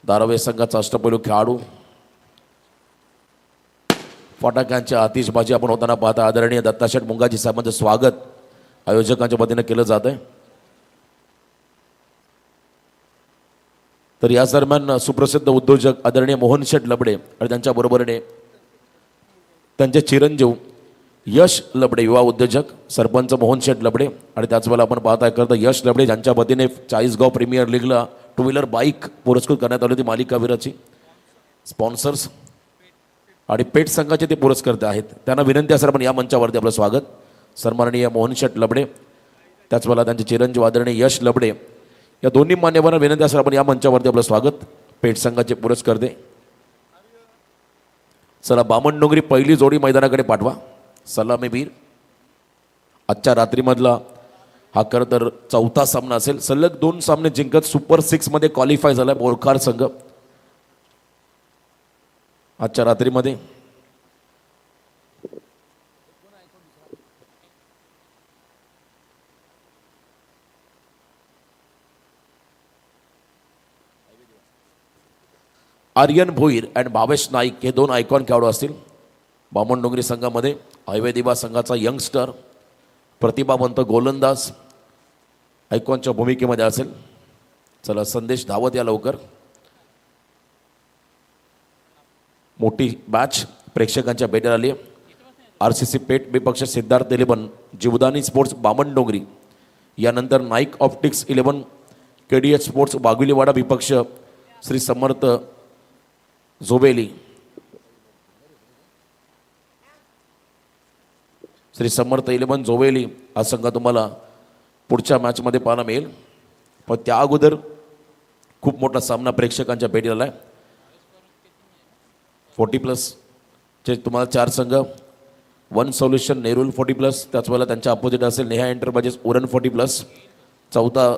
धारावी संघाचा अष्टपैलू खेळाडू फटाक्यांच्या आतिषबाजी आपण होताना पाहता आदरणीय दत्ताशेठ मुंगाजी साहेबांचं स्वागत आयोजकांच्या वतीने केलं जात आहे। तर या दरम्यान सुप्रसिद्ध उद्योजक आदरणीय मोहन शेठ लबडे आणि त्यांच्या बरोबरीने त्यांचे चिरंजीव यश लबडे युवा उद्योजक सरपंच मोहन शेठ लबडे आणि त्याचवेळेला आपण पाहताय करता यश लबडे यांच्या वतीने चाळीसगाव प्रीमियर लीगला टू व्हीलर बाईक पुरस्कृत करण्यात आली होती मालिकावीराची स्पॉन्सर्स आणि पेट संघाचे ते पुरस्कर्ते आहेत। त्यांना विनंती असेल आपण या मंचावरती आपलं स्वागत सन्माननीय मोहन शेठ लबडे त्याचवेळेला त्यांचे चिरंजीव आदरणीय यश लबडे या दोन्ही मान्यवरांना विनंती असेल आपण या मंचावरती आपलं स्वागत पेट संघाचे पुरस्कर्ते। चला बामणडोंगरी पहिली जोडी मैदानाकडे पाठवा सलामीवीर आजच्या रात्रीमधला हा खरं तर चौथा सामना असेल। सलग 2 सामने जिंकत सुपर 6 मध्ये क्वालिफाय झाला बोरखार संघ आजच्या रात्रीमध्ये। आर्यन भोईर अँड भावेश नाईक हे 2 आयकॉन खेळाडू असतील बामणडोंगरी संघामध्ये। हायवे दिवा संघाचा यंगस्टर प्रतिभावंत गोलंदाज आयकॉनच्या भूमिकेमध्ये असेल। चला संदेश धावत या लवकर। मोठी मॅच प्रेक्षकांच्या भेटीला आली आहे। RCC पेट विपक्ष सिद्धार्थ 11 जीवदानी स्पोर्ट्स बामणडोंगरी यानंतर नाईक ऑप्टिक्स 11 KDH स्पोर्ट्स वाघुलीवाडा विपक्ष श्री समर्थ झोबेली श्री समर्थ 11 झोबेली हा संघ तुम्हाला पुढच्या मॅचमध्ये पाहायला मिळेल। पण त्या अगोदर खूप मोठा सामना प्रेक्षकांच्या भेटीला आला आहे। 40+ चे तुम्हाला 4 संघ वन सोल्युशन नेरूल 40+, त्याचवेळेला त्यांच्या अपोजिट असेल नेहा एंटरप्राइजेस उरण 40+। चौथा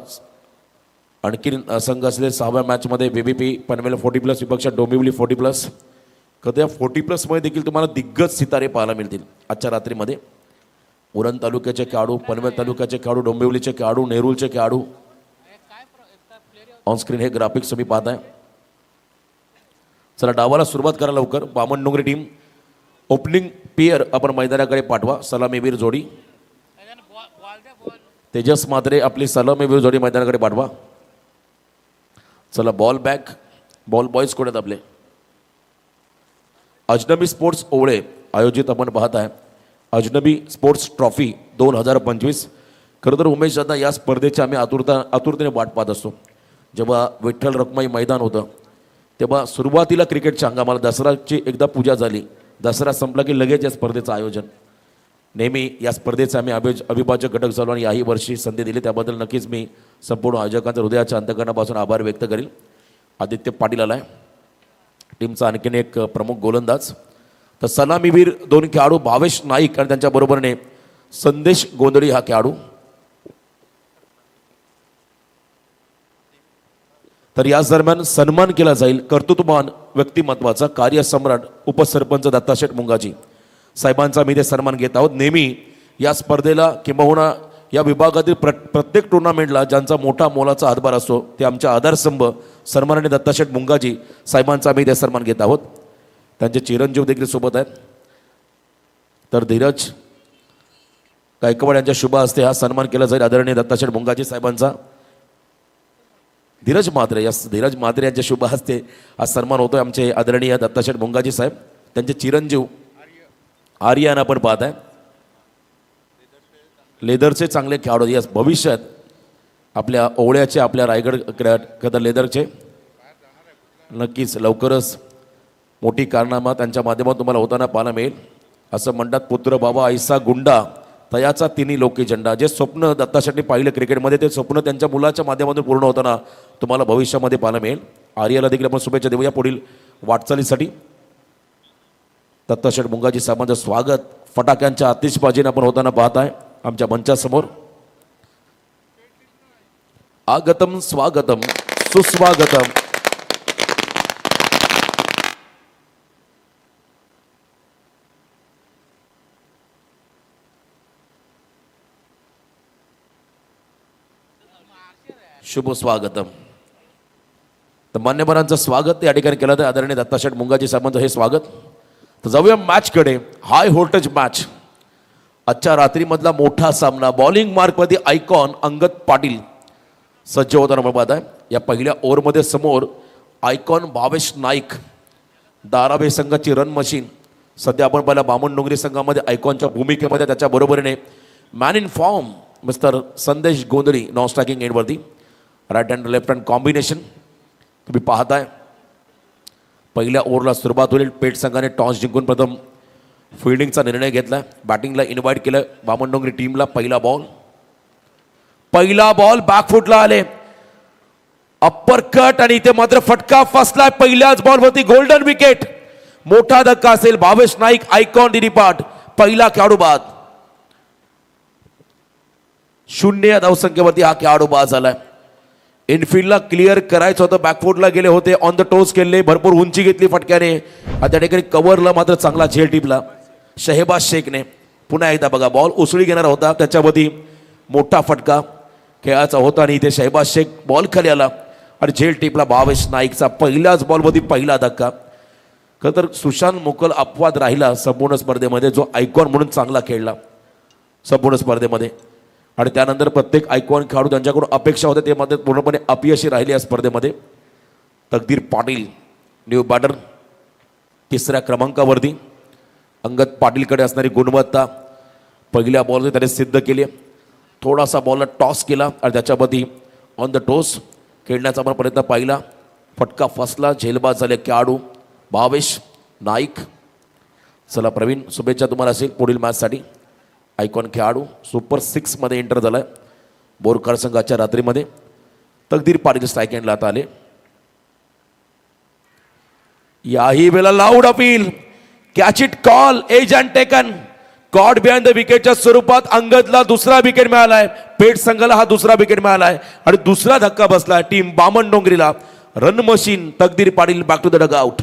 आणखी संघ असले 6व्या मॅचमध्ये BBP पनवेल 40+ विपक्ष डोंबिवली 40+। कधी 40+ मध्ये देखील तुम्हाला दिग्गज सितारे पाहायला मिळतील आजच्या रात्रीमध्ये। उरण तालुक्याचे खेळाडू पनवेल तालुक्याचे खेळाडू डोंबिवलीचे खेळाडू नेरूलचे खेळाडू ऑनस्क्रीन हे ग्राफिक्स तुम्ही पाहताय। चला डावाला सुरुवात करा लवकर। बामणडोंगरी टीम ओपनिंग पेयर आपण मैदानाकडे पाठवा सलामीवीर जोडी तेजस मात्रे आपली सलामीवीर जोडी मैदानाकडे पाठवा। चला बॉल बॅक बॉल बॉयज कोण आहेत आपले अजनबी स्पोर्ट्स ओवळे आयोजित आपण पाहत आहे अजनबी स्पोर्ट्स ट्रॉफी 2025। खरं तर उमेश दादा या स्पर्धेची आम्ही आतुरतेने वाट पाहत असतो। जेव्हा विठ्ठल रखमाई मैदान होतं तेव्हा सुरुवातीला क्रिकेटच्या अंगामाला दसराची एकदा पूजा झाली दसरा संपला की लगेच या स्पर्धेचं आयोजन नेहमी या स्पर्धेचे आम्ही अविभाज्य घटक झालो आणि याही वर्षी संधी दिली त्याबद्दल नक्कीच मी संपूर्ण आयोजकांच्या हृदयाच्या अंतकरणापासून आभार व्यक्त करेल। आदित्य पाटील आलाय टीमचा आणखीन एक प्रमुख गोलंदाज। तर सलामीवीर 2 खेळाडू भावेश नाईक आणि त्यांच्या बरोबरीने संदेश गोंधळी हा खेळाडू। तर याच दरम्यान सन्मान केला जाईल कर्तृत्ववान व्यक्तिमत्वाचा कार्यसम्राट उपसरपंच दत्ताशेठ मुंगाजी साहेबांचा मी ते सन्मान घेत आहोत। नेहमी या स्पर्धेला किंबहुना या विभागातील प्रत्येक टुर्नामेंटला ज्यांचा मोठा मोलाचा हातभार असतो ते आमच्या आधारस्तंभ सन्माननीय दत्ताशेठ मुंगाजी साहेबांचा मी ते सन्मान घेत आहोत। त्यांचे चिरंजीव देखील सोबत आहेत। तर धीरज गायकवाड यांच्या शुभ हस्ते हा सन्मान केला जाईल आदरणीय दत्ताशेठ मुंगाजी साहेबांचा। धीरज म्हात्रे यांच्या शुभ हस्ते हा सन्मान होतोय आमचे आदरणीय दत्ताशेठ मुंगाजी साहेब। त्यांचे चिरंजीव आर्यन आपण पाहत आहे लेदरचे चांगले खेळाडू यस भविष्यात आपल्या ओवळ्याचे आपल्या रायगड लेदरचे नक्कीच लवकरच मोठी कारनामा त्यांच्या माध्यमातून तुम्हाला होताना पाहायला मिळेल। असं म्हणतात पुत्र बाबा ऐसा गुंडा तयाचा तिन्ही लोकी झेंडा। जे स्वप्न दत्ताशेठने पाहिलं क्रिकेटमध्ये ते स्वप्न त्यांच्या मुलाच्या माध्यमातून पूर्ण होताना तुम्हाला भविष्यामध्ये पाहायला मिळेल। आर्याला देखील आपण शुभेच्छा देऊया पुढील वाटचालीसाठी। दत्ताशेठ मुंगाजी साहेबांचं स्वागत फटाक्यांच्या आतिषबाजीने आपण होताना पाहताय आमच्या मंचासमोर। आगतम स्वागतम सुस्वागतम। शुभ स्वागतम। तर मान्यवरांचं स्वागत या ठिकाणी केलं तर आदरणीय दत्ताशेठ मुंगाजी साहेबांचं हे स्वागत. तर जाऊया मॅचकडे. High voltage match. आजच्या रात्रीमधला मोठा सामना. बॉलिंग मार्कमध्ये आयकॉन अंगद पाटील सज्ज होताना आपण पाहत आहे. या पहिल्या ओव्हरमध्ये समोर आयकॉन भावेश नाईक, दाराबे संघाची रन मशीन. सध्या आपण पाहिला बामणडोंगरी संघामध्ये आयकॉनच्या भूमिकेमध्ये त्याच्या बरोबरीने man in form mister Sandesh Gondhali non striking एंडवरती. Right hand left hand combination तुम्ही पाहताय. पहिल्या ओव्हरला सुरुवात होईल. पेठ संघाने टॉस जिंकून प्रथम फिल्डिंगचा निर्णय घेतला. बॅटिंगला इन्व्हाइट केलं बामणडोंगरी टीमला. पहिला बॉल बॅकफुटला आले. अप्पर कट आणि इथे मात्र फटका फसला पहिल्याच बॉलवरती. Golden wicket. मोठा धक्का असेल. भावेश नाईक आयकॉन दिरीपाट पहिला खेळाडू बाद. 0 या धावसंख्येवरती हा खेळाडू बाद झालाय. इनफिल्डला क्लिअर करायचं होतं. बॅकफुटला गेले होते. ऑन द टोस केले. भरपूर उंची घेतली फटक्याने. त्या ठिकाणी कव्हरला मात्र चांगला झेल टिपला शहेबाज शेखने. पुन्हा एकदा बघा बॉल उसळी घेणार होता. त्याच्यावरती मोठा फटका खेळायचा होता आणि इथे शहेबाज शेख बॉल खाली आला आणि झेल टिपला भावेश नाईकचा. पहिल्याच बॉलवरती पहिला धक्का. खरं तर सुशांत मुकल अपवाद राहिला संपूर्ण स्पर्धेमध्ये, जो आयकॉन म्हणून चांगला खेळला संपूर्ण स्पर्धेमध्ये. आणि त्यानंतर प्रत्येक आयकॉन खेळाडू त्यांच्याकडून अपेक्षा होते ते मध्ये पूर्णपणे अपयशी राहिले या स्पर्धेमध्ये. तकदीर पाटील न्यू बॅटर तिसऱ्या क्रमांकावरती. अंगद पाटीलकडे असणारी गुणवत्ता पहिल्या बॉलमध्ये त्याने सिद्ध केली. थोडासा बॉलला टॉस केला आणि त्याच्यावरती ऑन द टोस खेळण्याचा आपण प्रयत्न पाहिला. फटका फसला. झेलबाज झाले खेळाडू भावेश नाईक. चला प्रवीण, शुभेच्छा तुम्हाला असेल पुढील मॅचसाठी. आयकॉन खेळाडू सुपर 6 मध्ये एंटर झालाय बोरकर संघाच्या रात्रीमध्ये. तकदीर पाटील स्ट्राईक एंडला आता आले. याही वेळेला loud appeal. Catch it call edge and taken. Caught behind the विकेटच्या स्वरूपात अंगदला दुसरा विकेट मिळालाय. पेठ संघाला हा दुसरा विकेट मिळालाय आणि दुसरा धक्का बसला team बामणडोंगरीला. Run machine Takdir Patil back to the dugout.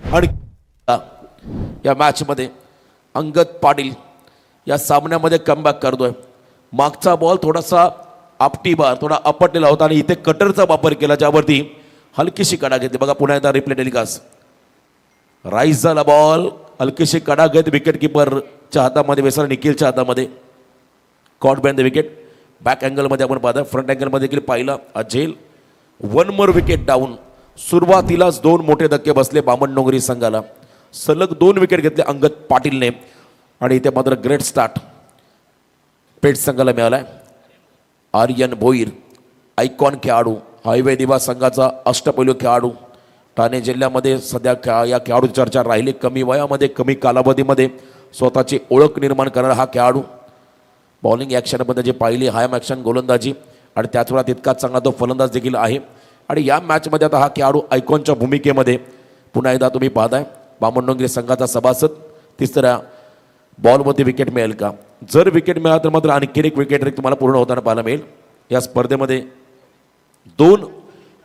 आणि या मॅच मध्ये अंगद पाटील या सामन्यामध्ये कमबॅक करतोय. मागचा बॉल थोडासा आपटी बार थोडा आपटलेला होता आणि इथे कटरचा वापर केला ज्यावरती हलकीशी कडा घेतली. बघा पुन्हा एकदा रिप्ले टेलिकास्ट. राईस झाला बॉल. हलकीशी कडा घेत विकेट किपरच्या हातामध्ये वेसर निखिलच्या हातामध्ये. Caught behind the wicket. Back अँगलमध्ये आपण पाहता. फ्रंट अँगलमध्ये देखील पाहिलं झेल. 1 मोर विकेट डाऊन. सुरुवातीलाच 2 मोठे धक्के बसले बामणडोंगरी संघाला. सलग 2 विकेट घेतले अंगद पाटीलने आणि इथे मात्र ग्रेट स्टार्ट पेठ संघाला मिळालाय. आर्यन भोईर आयकॉन खेळाडू. हायवे दिवा संघाचा अष्टपैलू खेळाडू. ठाणे जिल्ह्यामध्ये सध्या या खेळाडू चर्चा राहिली. कमी वयामध्ये कमी कालावधीमध्ये स्वतःची ओळख निर्माण करणारा हा खेळाडू. बॉलिंग ॲक्शनमध्ये जे पाहिली हायम ॲक्शन गोलंदाजी आणि त्याच वेळा तितकाच चांगला तो फलंदाज देखील आहे. आणि या मॅचमध्ये आता हा खेळाडू आयकॉनच्या भूमिकेमध्ये पुन्हा एकदा तुम्ही पाहताय. बामणडोंगरी संघाचा सभासद. तिसऱ्या बॉलमध्ये विकेट मिळेल का? जर विकेट मिळाला तर मात्र आणखी एक विकेट ट्रिक तुम्हाला पूर्ण होताना पाहायला मिळेल. या स्पर्धेमध्ये 2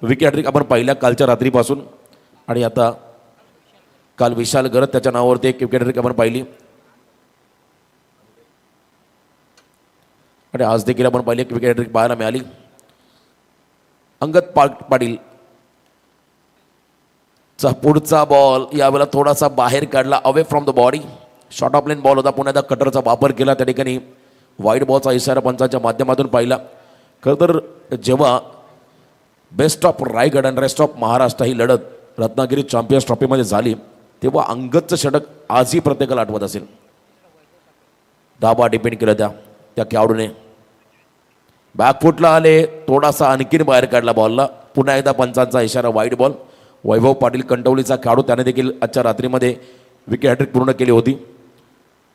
विकेट ट्रिक आपण पाहिल्या कालच्या रात्रीपासून. आणि आता काल विशाल गरत त्याच्या नावावरती एक विकेट ट्रिक आपण पाहिली आणि आज देखील आपण पाहिली एक विकेट ट्रिक पाहायला मिळाली. अंगद पाटील चा पुढचा बॉल यावेळेला थोडासा बाहेर काढला away from the body. Short of lane ball होता. पुन्हा एकदा कटरचा वापर केला. त्या ठिकाणी वाईड बॉलचा इशारा पंचांच्या माध्यमातून पाहिला. खरं तर जेव्हा बेस्ट ऑफ रायगड आणि रेस्ट ऑफ महाराष्ट्र ही लढत रत्नागिरी चॅम्पियन्स ट्रॉफीमध्ये झाली तेव्हा अंगदचं षटक आजही प्रत्येकाला आठवत असेल. दाबा डिपेंड केला त्या खेळाडूने. बॅकफुटला आले. थोडासा आणखीन बाहेर काढला बॉलला. पुन्हा एकदा पंचांचा इशारा वाईड बॉल. वैभव पाटील कंटवलीचा खेळाडू त्याने देखील आजच्या रात्रीमध्ये विकेट हॅट्रिक पूर्ण केली होती.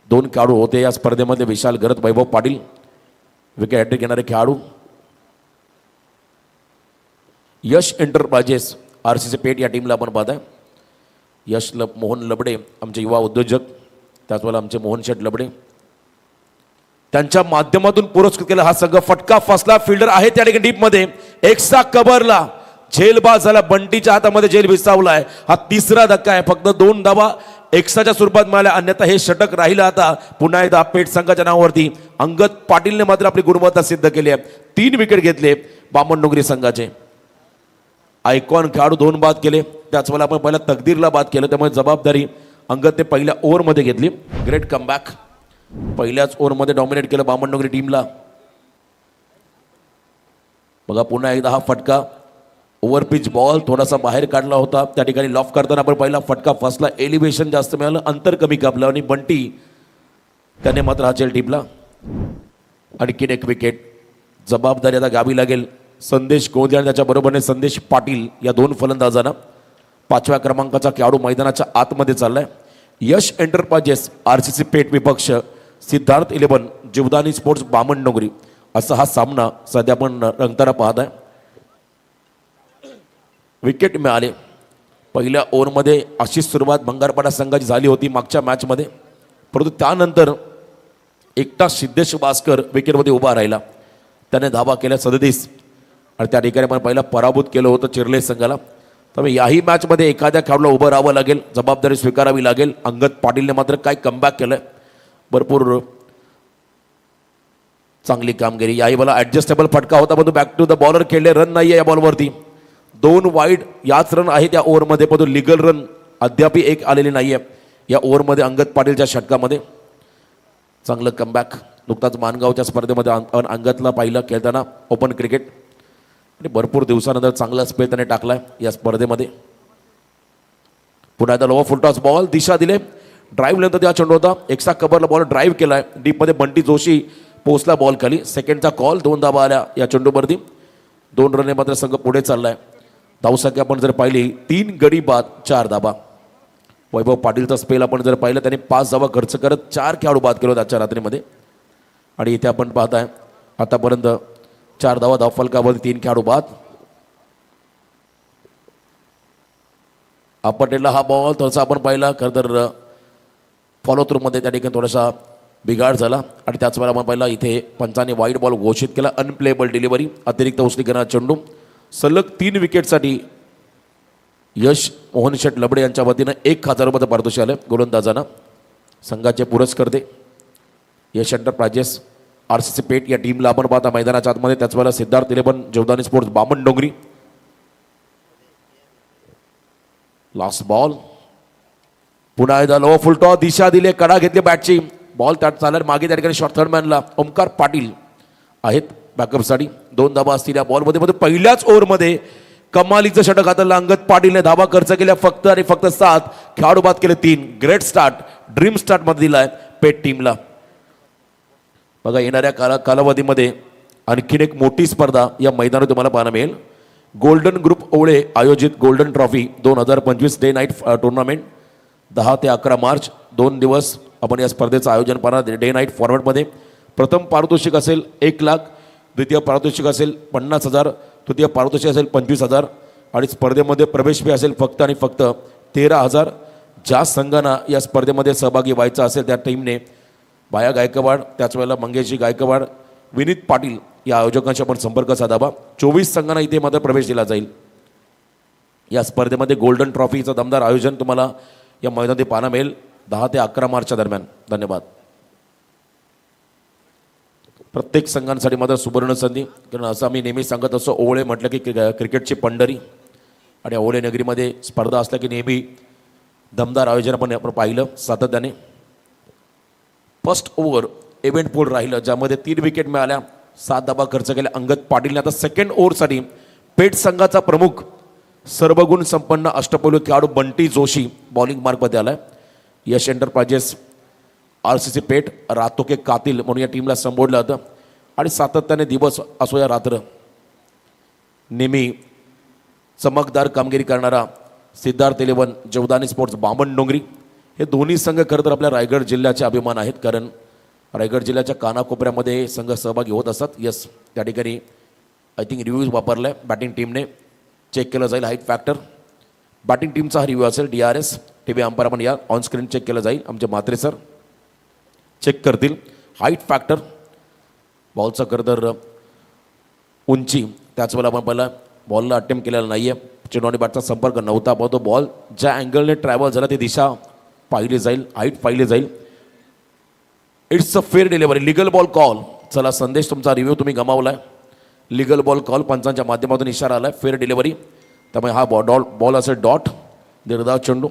2 खेळाडू होते या स्पर्धेमध्ये. विशाल गरत, वैभव पाटील विकेट हॅट्रिक घेणारे खेळाडू. यश एंटरप्राइजेस RCC पेठ या टीमला आपण पाहताय. मोहन लबडे आमचे युवा उद्योजक. त्याचवेळेला आमचे मोहन शेठ लबडे त्यांच्या माध्यमातून पुरस्कृत केला हा संघ. फटका फसला. फिल्डर आहे त्या ठिकाणी डीपमध्ये. एक्सा कव्हरला झेलबाज झाला. बंटीच्या हातामध्ये झेल विसावलाय. हा तिसरा धक्का आहे. फक्त 2 धावा एक्साच्या स्वरूपात मिळाल्या. अन्यथा हे षटक राहिलं. आता पुन्हा एकदा पेठ संघाच्या नावावरती अंगद पाटीलने मात्र आपली गुणवत्ता सिद्ध केली आहे. 3 विकेट घेतले बामणडोंगरी संघाचे. आयकॉन खेळाडू 2 बाद केले. त्याच वेळेला आपण पहिला तकदीरला बाद केलं, त्यामुळे जबाबदारी अंगदने पहिल्या ओव्हरमध्ये घेतली. Great comeback. पहिल्याच ओव्हरमध्ये डॉमिनेट केलं बामणडोंगरी टीमला. बघा पुन्हा एकदा हा फटका ओव्हरपिच बॉल थोडासा बाहेर काढला होता, त्या ठिकाणी लॉफ करताना आपण पहिला फटका फसला. एलिव्हेशन जास्त मिळालं, अंतर कमी कापलं आणि बंटी त्याने मात्र हा चेल टिपला. आणखीन एक विकेट. जबाबदारी आता घ्यावी लागेल संदेश गोंधळे आणि त्याच्या बरोबरने संदेश पाटील या 2 फलंदाजांना. 5व्या क्रमांकाचा खेळाडू मैदानाच्या आतमध्ये चाललाय. यश एंटरप्राइजेस RCC पेठ विपक्ष सिद्धार्थ 11 जीवदानी स्पोर्ट्स बामणडोंगरी असा हा सामना सध्या आपण रंगताना पाहत आहे. विकेट मिळाले. पहिल्या ओव्हरमध्ये अशीच सुरुवात भंगारपाडा संघाची झाली होती मागच्या मॅचमध्ये, परंतु त्यानंतर एकटा सिद्धेश भास्कर विकेटमध्ये उभा राहिला. त्याने धावा केल्या 37 आणि त्या ठिकाणी आपण पहिला पराभूत केलं होतं चिर्ले संघाला. त्यामुळे याही मॅचमध्ये एखाद्या खेळाडूला उभं राहावं लागेल, जबाबदारी स्वीकारावी लागेल. अंगद पाटीलने मात्र काय कमबॅक केलंय, भरपूर चांगली कामगिरी. याही मला ॲडजस्टेबल फटका होता, परंतु बॅक टू द बॉलर खेळले. रन नाही आहे या बॉलवरती. 2 वाईड याच रन आहेत या ओव्हरमध्ये, परंतु लिगल रन अद्याप एक आलेली नाही आहे या ओव्हरमध्ये अंगद पाटीलच्या षटकामध्ये. चांगलं कमबॅक. नुकताच मानगावच्या स्पर्धेमध्ये अंगदला पाहिलं खेळताना ओपन क्रिकेट, आणि भरपूर दिवसानंतर चांगला स्पेल त्याने टाकलाय या स्पर्धेमध्ये. पुन्हा एकदा लो फुलटॉस बॉल दिशा दिले. ड्राईव्ह नंतर त्या चेंडू होता, एक्स्ट्रा कव्हरला बॉल ड्राईव्ह केलाय. डीपमध्ये बंटी जोशी पोचला बॉल खाली. सेकंडचा कॉल. 2 धावा आल्या या चेंडूवरती. 2 रनने मात्र संघ पुढे चाललाय. धावसंख्या आपण जर पाहिली 3 गडी बाद 4 धाबा. वैभव पाटीलचा स्पेल आपण जर पाहिलं त्याने 5 धावा खर्च करत 4 खेळाडू बाद केले आजच्या रात्रीमध्ये. आणि इथे आपण पाहताय आतापर्यंत 4 धावा धावफलकावर 3 खेळाडू बाद. आपटेला हा बॉल थोडासा आपण पाहिला खरं तर फॉलो थ्रूमध्ये त्या ठिकाणी थोडासा बिघाड झाला आणि त्याच वेळेला आपण पाहिला इथे पंचाने वाईट बॉल घोषित केला. Unplayable delivery. अतिरिक्त उचली करणारा चेंडू. सलग 3 विकेटसाठी यश मोहन शेठ लबडे यांच्या वतीनं 1000 रुपयाचं पारितोषिक आलं गोलंदाजांना. संघाचे पुरस्कर्ते यश एंटरप्राइजेस RCC पेठ या टीमला आपण पाहता मैदानाच्या आतमध्ये. त्याच वेळेला Siddharth 11 Jivdani sports Bamandongri. Last ball. पुन्हा एकदा लो फुल टॉस. दिशा दिले, कडा घेतली बॅटची. बॉल त्यात चालला मागे त्या ठिकाणी शॉर्ट थर्डमॅनला ओमकार पाटील आहेत बॅकअपसाठी. 2 धाबा असतील या बॉलमध्ये. पहिल्याच ओव्हरमध्ये कमालीचं षटक हाताला अंगद पाटीलने. धाबा खर्च केल्या फक्त आणि फक्त 7. खेळाडू बाद केले 3. Great start. ड्रीम स्टार्ट मध्ये दिलाय पेठ टीमला. बघा येणाऱ्या कालावधीमध्ये आणखीन एक मोठी स्पर्धा या मैदानात तुम्हाला पाहायला मिळेल. गोल्डन ग्रुप ओवळे आयोजित golden trophy 2025 day night tournament 10 ते 11 मार्च 2 दिवस आपण या स्पर्धेचं आयोजन पाहणार. डे नाईट फॉर्मॅटमध्ये प्रथम पारितोषिक असेल 1 लाख, द्वितीय पारितोषिक असेल 50,000, तृतीय पारितोषिक असेल 25,000 आणि स्पर्धेमध्ये प्रवेश फी असेल फक्त आणि फक्त 13,000. ज्या संघांना या स्पर्धेमध्ये सहभागी व्हायचं असेल त्या टीमने बाया गायकवाड, त्याच वेळेला मंगेशजी गायकवाड, विनीत पाटील या आयोजकांशी आपण संपर्क साधावा. 24 संघांना इथे मात्र प्रवेश दिला जाईल. या स्पर्धेमध्ये गोल्डन ट्रॉफीचं दमदार आयोजन तुम्हाला या मैदानात पाहायला मिळेल 10 ते 11 मार्चच्या दरम्यान. धन्यवाद. प्रत्येक संघांसाठी मात्र सुवर्ण संधी, कारण असं आम्ही नेहमी सांगत असतो ओवळे म्हटलं की क्रिकेटची पंढरी आणि ओवळे नगरीमध्ये स्पर्धा असल्या की नेहमी दमदार आयोजन आपण पाहिलं सातत्याने. फर्स्ट ओव्हर इव्हेंटफुल राहिलं ज्यामध्ये 3 विकेट मिळाल्या, 7 धावा खर्च केल्या अंगद पाटीलने. आता सेकंड ओव्हरसाठी पेठ संघाचा प्रमुख सर्वगुण संपन्न अष्टपैलू खेळाडू बंटी जोशी बॉलिंग मार्कमध्ये आलाय. यश एंटरप्राइजेस RCC पेठ रातो के कातिल म्हणून या टीमला संबोधलं जातं आणि सातत्याने दिवस असो या रात्र नेहमी चमकदार कामगिरी करणारा सिद्धार्थ 11 जीवदानी स्पोर्ट्स बामणडोंगरी हे दोन्ही संघ खरं तर आपल्या रायगड जिल्ह्याचे अभिमान आहेत, कारण रायगड जिल्ह्याच्या कानाकोपऱ्यामध्ये संघ सहभागी होत असतात. यस, त्या ठिकाणी आय थिंक रिव्ह्यूज वापरला आहे बॅटिंग टीमने. चेक केलं जाईल हाईट फॅक्टर. बॅटिंग टीमचा हा रिव्ह्यू असेल. DRS TV अंपायर आपण या ऑन स्क्रीन चेक केलं जाईल. आमचे म्हात्रे सर चेक करतील हाईट फॅक्टर. बॉलचा खरं तर उंची, त्याच वेळेला आपण पहिला बॉलला अटेम्प्ट केलेला नाही आहे. चेंडू आणि बॅटचा संपर्क नव्हता, पण तो बॉल ज्या अँगलने ट्रॅव्हल झाला ती दिशा पाहिली जाईल, हाईट पाहिली जाईल. It's a fair delivery. Legal ball call. चला संदेश, तुमचा रिव्ह्यू तुम्ही गमावलाय. लिगल बॉल कॉल पंचांच्या माध्यमातून इशारा आलाय. Fair delivery. त्यामुळे हा बॉल असेल डॉट, निर्धाव चेंडू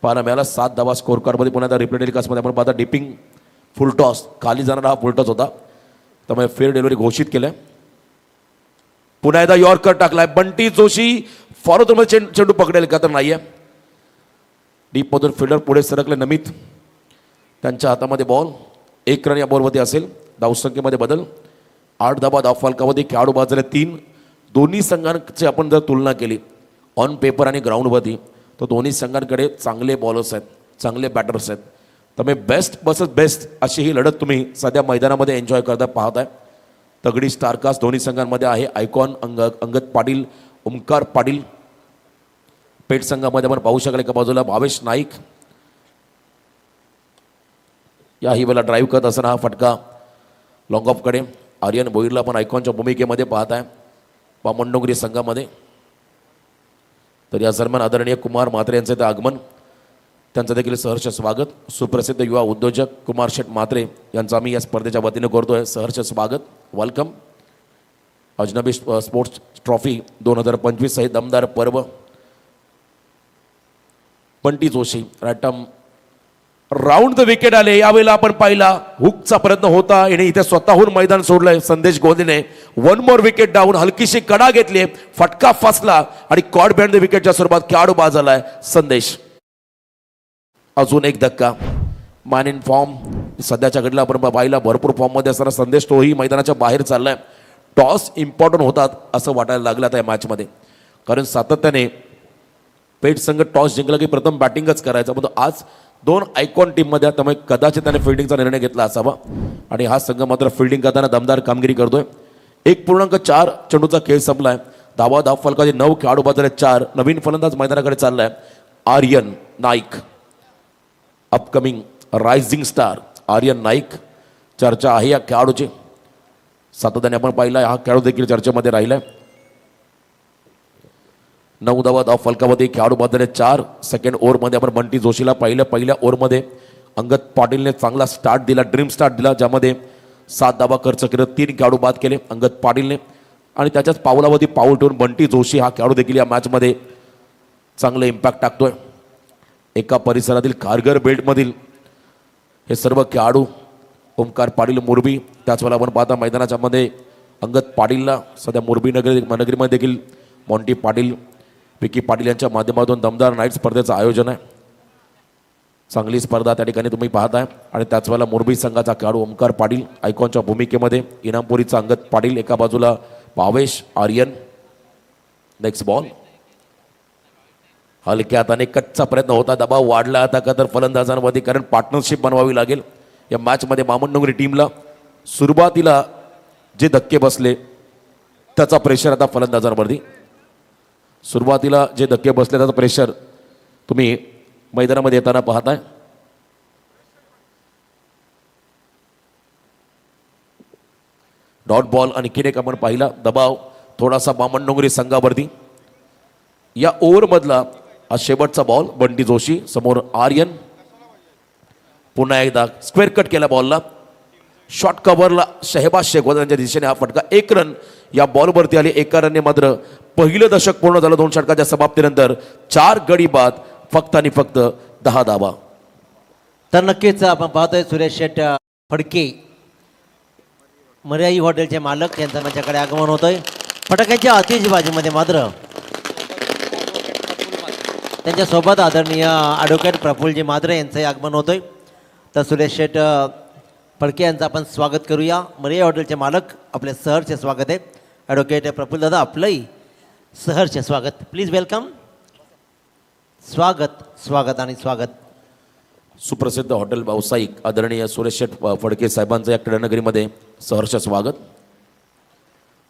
पाहायला मिळाला. 7 धावा स्कोर कार्डमध्ये. पुन्हा रिप्ले टेलिकास्टमध्ये आपण पाहता डिपिंग फुल टॉस, खाली जाणारा हा फुल टॉस होता, त्यामुळे फेअर डिलिव्हरी घोषित केलं. पुन्हा एकदा यॉर्कर टाकलाय बंटी जोशी. फॉलो तुम्हाला चेंडू पकडेल का तर नाही आहे. डीपमधून फिल्डर पुढे सरकले नमित, त्यांच्या हातामध्ये बॉल. 1 रन या बॉलवरती असेल. धावसंख्येमध्ये बदल. 8 धावा धाव फलकामध्ये. खेळाडू बाद झाले 3. दोन्ही संघांची आपण जर तुलना केली ऑन पेपर आणि ग्राउंडवरती, तर दोन्ही संघांकडे चांगले बॉलर्स आहेत, चांगले बॅटर्स आहेत. त्यामुळे बेस्ट वर्सेस बेस्ट अशी ही लढत तुम्ही सध्या मैदानामध्ये एन्जॉय करता पाहताय. तगडी स्टारकास्ट दोन्ही संघांमध्ये आहे. आयकॉन अंगद पाटील, ओमकार पाटील. पेट संघामध्ये आपण पाहू शकाल एका बाजूला भावेश नाईक. याही वेळेला ड्राईव्ह करत असताना हा फटका लॉंग ऑफकडे. आर्यन भोईरला पण आयकॉनच्या भूमिकेमध्ये पाहत आहे बामणडोंगरी संघामध्ये. तर या दरम्यान आदरणीय कुमार म्हात्रे यांचं ते आगमन, त्यांचं देखील सहर्ष स्वागत. सुप्रसिद्ध युवा उद्योजक कुमार शेठ म्हात्रे यांचं आम्ही या स्पर्धेच्या वतीने करतोय सहर्ष स्वागत. वेलकम. अजनबी स्पोर्ट्स ट्रॉफी 2025 हे दमदार पर्व. Bunty Joshi right round the wicket आले. यावेळेला आपण पाहिला हुकचा प्रयत्न होता आणि इथे स्वतःहून मैदान सोडलंय संदेश गोंदेने. 1 मोर विकेट डाऊन. हलकीशी कडा घेतली, फटका फसला आणि कॉड बिहाइंड द विकेटच्या स्वरूपात खेळाडू बाद झालाय संदेश. अजून एक धक्का. मॅन इन फॉर्म सध्याच्या घडीला आपण पाहिला भरपूर फॉर्ममध्ये असताना संदेश तोही मैदानाच्या बाहेर चाललाय. टॉस इम्पॉर्टंट होतात असं वाटायला लागलं त्या मॅचमध्ये, कारण सातत्याने पेट संघ टॉस जिंकला की प्रथम बॅटिंगच करायचा. पण आज 2 आयकॉन टीममध्ये, त्यामुळे कदाचित त्याने फिल्डिंगचा निर्णय घेतला असावा आणि हा संघ मात्र फिल्डिंग करताना दमदार कामगिरी करतोय. 1.4 चेंडूचा खेळ संपलाय. धाव फलकाचे 9. खेळाडू बाद झाले 4. नवीन फलंदाज मैदानाकडे चाललाय Aryan Naik. Upcoming rising star Aryan Naik चर्चा आहे या खेळाडूची. सातत्याने आपण पाहिला हा खेळाडू देखील चर्चेमध्ये राहिलाय. 9 धावा धाव फलकामध्ये. खेळाडू बाद झाले 4. सेकंड ओव्हरमध्ये आपण बंटी जोशीला पाहिलं. पहिल्या ओव्हरमध्ये अंगद पाटीलने चांगला स्टार्ट दिला, ड्रीम स्टार्ट दिला, ज्यामध्ये 7 धावा खर्च केलं. 3 खेळाडू बाद केले अंगद पाटीलने आणि त्याच्याच पावलावरती पाऊल ठेवून बंटी जोशी हा खेळाडू देखील या मॅचमध्ये चांगलं इम्पॅक्ट टाकतोय. एका परिसरातील कारगर बेल्टमधील हे सर्व खेळाडू ओमकार पाटील मोरबी, त्याचवेळेला आपण पाहता मैदानाच्या मध्ये अंगद पाटीलला सध्या मोरबी नगरीमध्ये देखील मॉन्टी पाटील, विकी पाटील यांच्या माध्यमातून दमदार नाईट स्पर्धेचं आयोजन आहे. चांगली स्पर्धा त्या ठिकाणी तुम्ही पाहताय. आणि त्याचवेळेला मोरबी संघाचा खेळाडू ओमकार पाटील आयकॉनच्या भूमिकेमध्ये. इनामपुरीचा अंगद पाटील एका बाजूला, भावेश आर्यन. नेक्स्ट बॉल हलक्या हाताने कटचा प्रयत्न होता. दबाव वाढला आता का तर फलंदाजांमध्ये, कारण पार्टनरशिप बनवावी लागेल या मॅचमध्ये. बामणडोंगरी टीमला सुरुवातीला जे धक्के बसले त्याचा प्रेशर आता फलंदाजांवरती. सुरुवातीला जे धक्के बसले त्याचा प्रेशर तुम्ही मैदानामध्ये येताना पाहताय. डॉट बॉल आणखीन एक आपण पाहिला. दबाव थोडासा बामणडोंगरी संघावरती. या ओव्हरमधला हा शेवटचा बॉल. बंटी जोशी समोर आर्यन. पुन्हा एकदा स्क्वेअर कट केला बॉलला. शॉर्ट कव्हरला शहबाज शेख होता त्यांच्या दिशेने हा फटका. 1 रन या बॉलवरती आले. 1 रनने मात्र पहिलं दशक पूर्ण झालं. 2 षटकाच्या समाप्तीनंतर 4 गडी बाद, फक्त आणि फक्त 10 धावा. तर नक्कीच आपण पाहतोय सुरेश शेठ फडके मर्याई हॉटेलचे मालक यांचं माझ्याकडे आगमन होतंय. फटाक्याच्या आतिषबाजीमध्ये मात्र त्यांच्यासोबत आदरणीय ॲडव्होकेट प्रफुल्लजी मात्रे यांचंही आगमन होतंय. तर सुरेश शेठ फडके यांचं आपण स्वागत करूया. मर्याई हॉटेलचे मालक आपले सहर्ष स्वागत आहे. ॲडव्होकेट प्रफुल्ल दादा आपलंही सहर्ष स्वागत. Please welcome. स्वागत स्वागत आणि स्वागत. सुप्रसिद्ध हॉटेल व्यावसायिक आदरणीय सुरेश शेठ फडके साहेबांचं या क्रीडानगरीमध्ये सहर्ष स्वागत.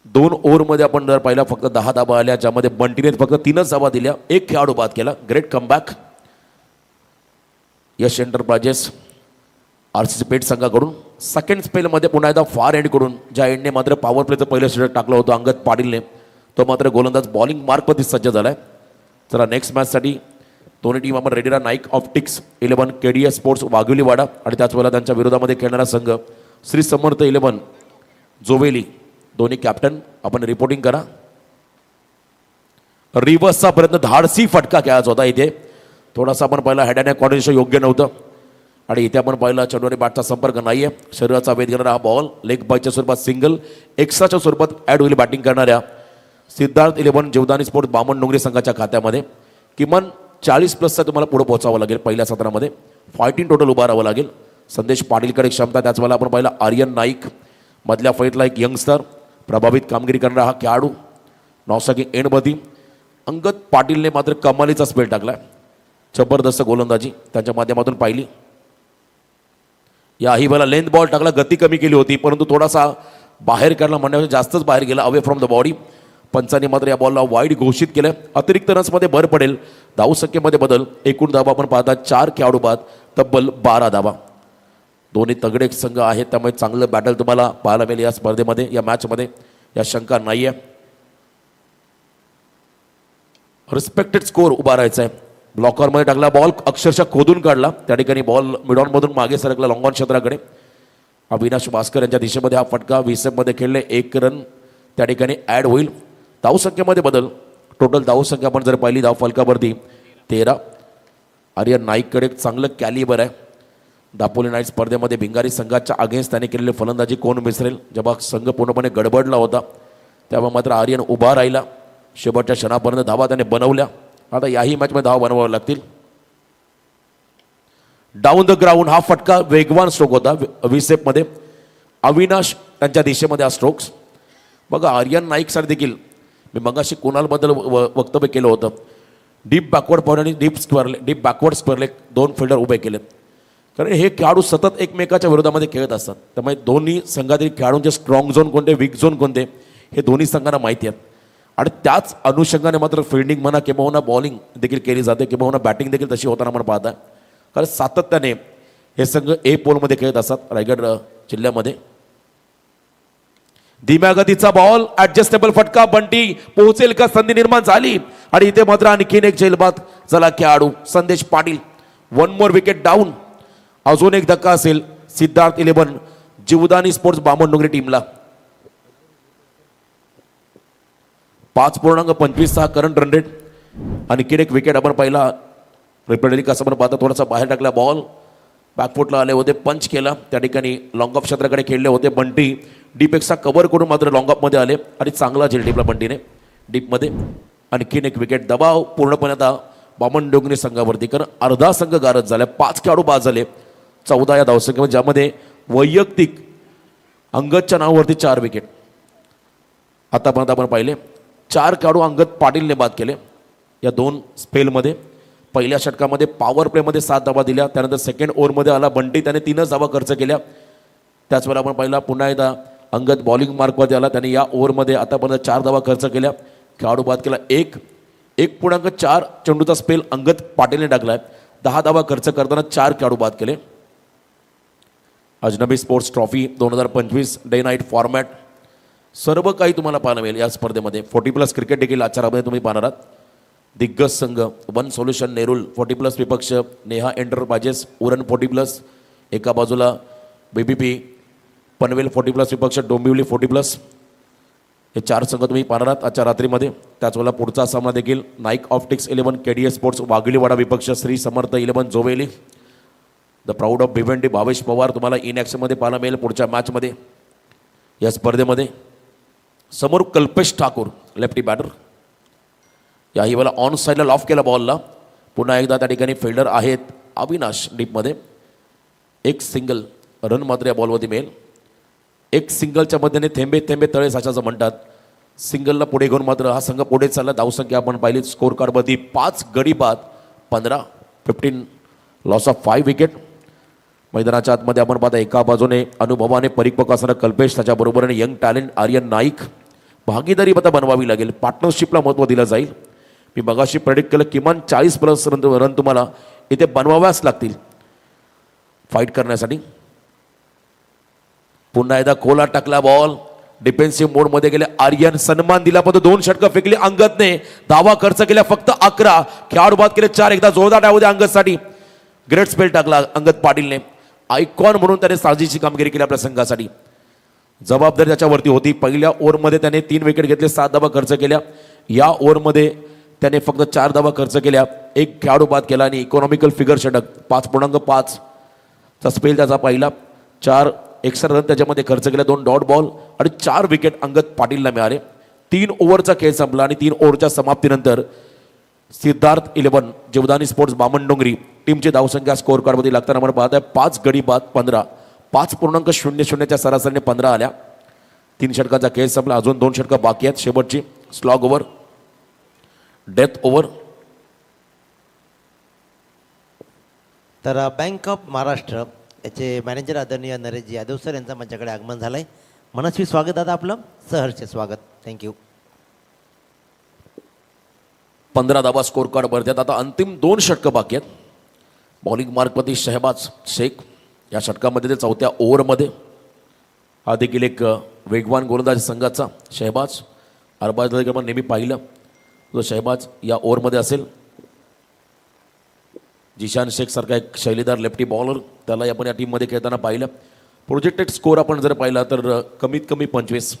2 ओव्हरमध्ये आपण जर पाहिला फक्त 10 धावा आल्या, ज्यामध्ये बंटीने फक्त 3च धावा दिल्या. 1 खेळाडू बाद केला. ग्रेट कमबॅक यश एंटरप्राइजेस RCC पेट संघाकडून. सेकंड स्पेलमध्ये पुन्हा एकदा फार एंडकडून, ज्या एंडने मात्र पॉवर प्लेचं पहिलं षटक टाकलं होतं अंगद पाटीलने, तो मात्र गोलंदाज बॉलिंग मार्कवरती सज्ज झालाय. चला नेक्स्ट मॅचसाठी दोन्ही टीम आपण रेडी राहा. नाईक ऑप्टिक्स 11 KDS स्पोर्ट्स वाघोलीवाडा आणि त्याचवेळेला त्यांच्या विरोधामध्ये खेळणारा संघ श्री समर्थ 11 जोवेली. दोन्ही कॅप्टन आपण रिपोर्टिंग करा. रिव्हर्सचा प्रयत्न, धाडसी फटका खेळायचा होता इथे. थोडासा आपण पाहिला हेड अँड कॉर्डिनेशन योग्य नव्हतं आणि इथे आपण पाहिला चेंडूने बॅटचा संपर्क नाहीये. शरीराचा वेध घेणारा हा बॉल लेग बायच्या स्वरूपात सिंगल, एक्स्ट्राच्या स्वरूपात ॲड होईल बॅटिंग करणाऱ्या सिद्धार्थ 11 जीवदानी स्पोर्ट्स बामण डोंगरी संघाच्या खात्यामध्ये. किमान 40+ तुम्हाला पुढे पोहोचावं लागेल पहिल्या सत्रामध्ये. 14 टोटल उभा राहावं लागेल. संदेश पाटीलकडे क्षमता, त्याच वेळेला आपण पाहिला आर्यन नाईक मधल्या फळीतला एक यंगस्टर, प्रभावित कामगिरी करणारा हा खेळाडू. नौसाकी एंडमध्ये अंगद पाटीलने मात्र कमालीचा स्पेल टाकला. जबरदस्त गोलंदाजी त्यांच्या माध्यमातून पाहिली. याही वेळेला लेंथ बॉल टाकला, गती कमी केली होती परंतु थोडासा बाहेर काढला, म्हणण्यापेक्षा जास्तच बाहेर गेला, अवे फ्रॉम द बॉडी. पंचांनी मात्र या बॉलला वाईड घोषित केलं. अतिरिक्त रन्समध्ये भर पडेल. धावसंख्येमध्ये बदल. एकूण धावा आपण पाहता 4 खेळाडू बाद, तब्बल 12 धावा. दोन्ही तगडे संघ आहेत त्यामुळे चांगलं बॅटल तुम्हाला पाहायला मिळेल या स्पर्धेमध्ये, या मॅचमध्ये, या शंका नाही आहे. रिस्पेक्टेड स्कोर उभा राहायचा आहे. ब्लॉकरमध्ये टाकला बॉल, अक्षरशः खोदून काढला. त्या ठिकाणी बॉल मिडॉनमधून मागे सरकला लॉंग ऑन क्षेत्राकडे. अविनाश भास्कर यांच्या दिशेमध्ये हा फटका. विसेपमध्ये खेळले, 1 रन त्या ठिकाणी ॲड होईल. धावसंख्येमध्ये बदल. टोटल धावसंख्या आपण जर पाहिली धाव फलकावरती 13. आर्यन नाईककडे चांगलं कॅलिबर आहे. दापोली नाईट स्पर्धेमध्ये भिंगारी संघाच्या अगेन्स्ट त्याने केलेली फलंदाजी कोण विसरेल. जेव्हा संघ पूर्णपणे गडबडला होता तेव्हा मात्र आर्यन उभा राहिला. शेवटच्या क्षणापर्यंत धावा त्याने बनवल्या. आता याही मॅचमध्ये धावा बनवाव्या लागतील. डाऊन द ग्राउंड हा फटका वेगवान स्ट्रोक होता विसेपमध्ये. अविनाश त्यांच्या दिशेमध्ये हा स्ट्रोक्स. बघा आर्यन नाईकसाठी देखील मी मगाशी कोणालबद्दल वक्तव्य केलं होतं. डीप बॅकवर्ड पॉईंट आणि डीप बॅकवर्ड स्क्वेअर 2 फिल्डर उभे केलेत. कारण हे खेळाडू सतत एकमेकाच्या विरोधामध्ये खेळत असतात. त्यामुळे दोन्ही संघातील खेळाडूंचे स्ट्रॉंग झोन कोणते, वीक झोन कोणते हे दोन्ही संघांना माहिती आहेत. आणि त्याच अनुषंगाने मात्र फिल्डिंग म्हणा किंवा बॉलिंग देखील केली जाते किंवा बॅटिंग देखील तशी होताना आपण पाहता. कारण सातत्याने हे संघ ए पोलमध्ये खेळत असतात रायगड जिल्ह्यामध्ये. धीम्या गतीचा बॉल, ऍडजस्टेबल फटका. बंटी पोहोचेल का, संधी निर्माण झाली आणि इथे मात्र आणखीन एक झेलबाद झाला खेळाडू संदेश पाटील. 1 more wicket down. अजून एक धक्का असेल सिद्धार्थ 11 जीवदानी स्पोर्ट्स बामण डोंगरी टीमला. 5.25 करंट रन रेट. आणखीन एक विकेट आपण पाहिला. रिपेडली कसं आपण पाहता थोडासा बाहेर टाकला बॉल, बॅकफुटला आले होते, पंच केला. त्या ठिकाणी लॉंग ऑफ क्षेत्राकडे खेळले होते. बंटी डीपेक्षा कव्हर करून मात्र लॉंग ऑफमध्ये आले आणि चांगला झेल टिपला बंटीने डीपमध्ये. आणखीन एक विकेट. दबाव पूर्णपणे आता बामण डोंगरी संघावरती, कारण अर्धा संघ गारद झाला. 5 खेळाडू बाद झाले 14 या धावसंख्येमध्ये, ज्यामध्ये वैयक्तिक अंगदच्या नावावरती 4 विकेट. आतापर्यंत आपण पाहिले 4 खेळाडू अंगद पाटीलने बाद केले या 2 स्पेलमध्ये. पहिल्या षटकामध्ये पॉवर प्लेमध्ये 7 धावा दिल्या. त्यानंतर सेकंड ओव्हरमध्ये आला बंटी, त्याने 3च धावा खर्च केल्या. त्याच वेळेला आपण पाहिला पुन्हा एकदा अंगद बॉलिंग मार्कमध्ये आला. त्याने या ओव्हरमध्ये आतापर्यंत 4 धावा खर्च केल्या. खेळाडू बाद केला 1.4 चेंडूचा स्पेल अंगद पाटीलने टाकलाय. 10 धावा खर्च करताना 4 खेळाडू बाद केले. अजनबी sports trophy 2025 day night format सर्व काही तुम्हाला पाहायला मिळेल या स्पर्धेमध्ये. 40+ क्रिकेट देखील आचारामध्ये तुम्ही पाहणार आहात. दिग्गज संघ वन सोल्युशन नेरूल 40+ विपक्ष नेहा एंटरप्राइजेस उरण 40+. एका बाजूला BBP पनवेल 40+ विपक्ष डोंबिवली 40+. हे 4 संघ तुम्ही पाहणार आहात आजच्या रात्रीमध्ये. त्याच वेळेला पुढचा सामना देखील Naik optics 11 KDS sports Waghiliwada विपक्ष Shri Samarth 11 Joveli. The proud of Bhiwandi Bhavesh Pawar तुम्हाला इन ॲक्शनमध्ये पाहायला मिळेल पुढच्या मॅचमध्ये या स्पर्धेमध्ये. समोर कल्पेश ठाकूर लेफ्टी बॅटर. याही वेळेला ऑन साईडला लॉफ केला बॉलला. पुन्हा एकदा त्या ठिकाणी फिल्डर आहेत अविनाश डीपमध्ये. 1 सिंगल रन मात्र या बॉलवरती मिळेल. 1 सिंगलच्या मध्येने थेंबे थेंबे तळे साच्याचं म्हणतात. सिंगलला पुढे घेऊन मात्र हा संघ पुढे चालला. धावसंख्या आपण पाहिली स्कोर कार्डवरती 5 गडी बाद 15 लॉस ऑफ 5 विकेट. मैदानाच्या आतमध्ये आपण पाहता एका बाजूने अनुभवाने परिपक्व असणारा कल्पेश, त्याच्याबरोबरीने यंग टॅलेंट आर्यन नाईक. भागीदारी आता बनवावी लागेल. पार्टनरशिपला महत्त्व दिलं जाईल. मी मगाशी प्रेडिक्ट केलं किमान 40+ रन तुम्हाला इथे बनवाव्याच लागतील फाईट करण्यासाठी. पुन्हा एकदा खोला टाकला बॉल. डिफेन्सिव्ह मोडमध्ये गेले आर्यन. सन्मान दिला पण 2 षटकं फेकली अंगदने. धावा खर्च केल्या फक्त 11. खेळाडू बाद केले 4. एकदा जोरदार डाव द्या अंगदसाठी. ग्रेट स्पेल टाकला अंगद पाटीलने. आयकॉन म्हणून त्याने साजेशी कामगिरी केली आपल्या संघासाठी. जबाबदारी त्याच्यावरती होती. पहिल्या ओव्हरमध्ये त्याने 3 विकेट घेतले, 7 धावा खर्च केल्या. या ओव्हरमध्ये त्याने फक्त 4 धावा खर्च केल्या, एक खेळाडू बाद केला आणि इकॉनॉमिकल फिगर षटक 5.5 चा स्पेल त्याचा पहिला. 4 एक्स्ट्रा रन त्याच्यामध्ये खर्च केला, 2 डॉट बॉल आणि 4 विकेट अंगद पाटीलला मिळाले. 3 ओव्हरचा खेळ संपला आणि 3 ओव्हरच्या समाप्तीनंतर सिद्धार्थ 11 जीवदानी स्पोर्ट्स बामणडोंगरी टीमची धावसंख्या स्कोअर कार्डमध्ये लागताना आपण पाहत आहे 5 गडी बाद 15, 5.00च्या सरासरीने 15 आल्या. 3 षटकांचा खेळ संपला, अजून 2 षटकं बाकी आहेत. शेवटची स्लॉग ओव्हर, डेथ ओव्हर. तर बँक ऑफ महाराष्ट्र याचे मॅनेजर आदरणीय नरेश यादव सर यांचं माझ्याकडे आगमन झालं आहे. मनस्वी स्वागत दादा, आपलं सहर्ष स्वागत. थँक्यू. 15 धावा स्कोर कार्ड भरतात. आता अंतिम 2 षटकं बाकी आहेत. बॉलिंग मार्कमध्ये शहबाज शेख या षटकामध्ये ते 4थ्या ओव्हरमध्ये. हा देखील एक वेगवान गोलंदाज संघाचा शहबाज. अरबाज आपण नेहमी पाहिलं जो शहबाज या ओव्हरमध्ये असेल. जिशान शेख सारखा एक शैलीदार लेफ्टी बॉलर, त्याला आपण या टीममध्ये खेळताना पाहिलं. प्रोजेक्टेड स्कोर आपण जर पाहिला तर कमीत कमी 25.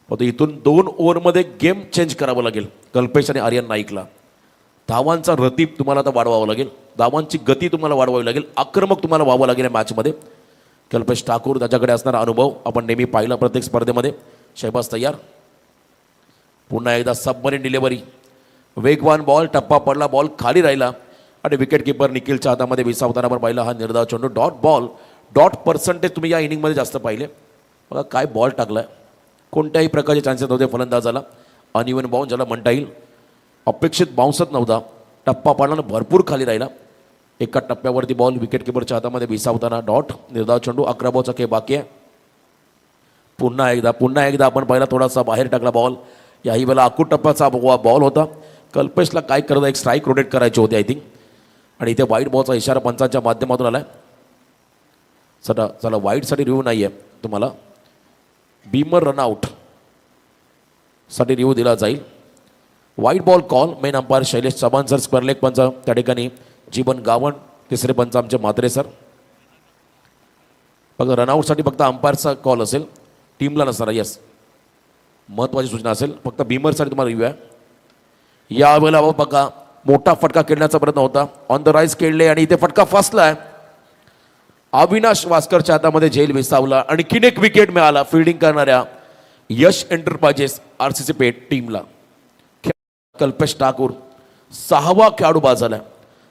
पण इथून 2 ओव्हरमध्ये गेम चेंज करावं लागेल कल्पेश आणि आर्यन नाईकला. धावांचा रतीब तुम्हाला आता वाढवावं लागेल, धावांची गती तुम्हाला वाढवावी लागेल, आक्रमक तुम्हाला व्हावं लागेल या मॅचमध्ये. कल्पेश ठाकूर त्याच्याकडे असणारा अनुभव आपण नेहमी पाहिला प्रत्येक स्पर्धेमध्ये. शहबाज तयार. पुन्हा एकदा सबमरीन डिलिव्हरी, वेगवान बॉल, टप्पा पडला, बॉल खाली राहिला आणि विकेट किपर निखिलच्या हातामध्ये विसावताना आपण पाहिला हा निर्धाव चेंडू. डॉट बॉल, डॉट पर्सेंटेज तुम्ही या इनिंगमध्ये जास्त पाहिले. बघा काय बॉल टाकलाय, कोणत्याही प्रकारचे चान्सेस नव्हते फलंदाजाला. अनइव्हन बाउन्स ज्याला म्हणता येईल, अपेक्षित बाउन्सच नव्हता. टप्पा पडला आणि भरपूर खाली राहिला. एका टप्प्यावरती बॉल विकेट किपरच्या हातामध्ये विसावताना डॉट, निर्धाव चेंडू. 11 बॉलचा खेळ बाकी आहे. पुन्हा एकदा आपण पाहिला थोडासा बाहेर टाकला बॉल. याही वेळेला आखूड टप्प्याचा बॉल होता. कल्पेशला काय करता, एक स्ट्राईक रोटेट करायची होती आय थिंक, आणि इथे वाईट बॉलचा इशारा पंचांच्या माध्यमातून आलाय. चला वाईटसाठी रिव्ह्यू नाही आहे तुम्हाला, बीमर रनआउट साठी रिव्ह्यू दिला जाईल. वाईट ball call, main umpire Shailesh Chavan sir, square leg पंच त्या ठिकाणी जीवन गावण, तिसरे पंच आमचे म्हात्रे सर. फक्त रनआउटसाठी फक्त अंपायरचा कॉल असेल, टीमला नसणार. यस, महत्त्वाची सूचना असेल. फक्त बीमरसाठी तुम्हाला रिव्ह्यू आहे. यावेळेला बघा मोठा फटका खेळण्याचा प्रयत्न होता, ऑन द राईज खेळले आणि इथे फटका फसलाय. अविनाश वास्करच्या हातामध्ये झेल विसावला. आणखीन एक विकेट मिळाला फिल्डिंग करणाऱ्या यश एंटरप्राइजेस RCC पेठ टीमला. कल्पेश ठाकूर 6वा खेळाडू बाद झाला.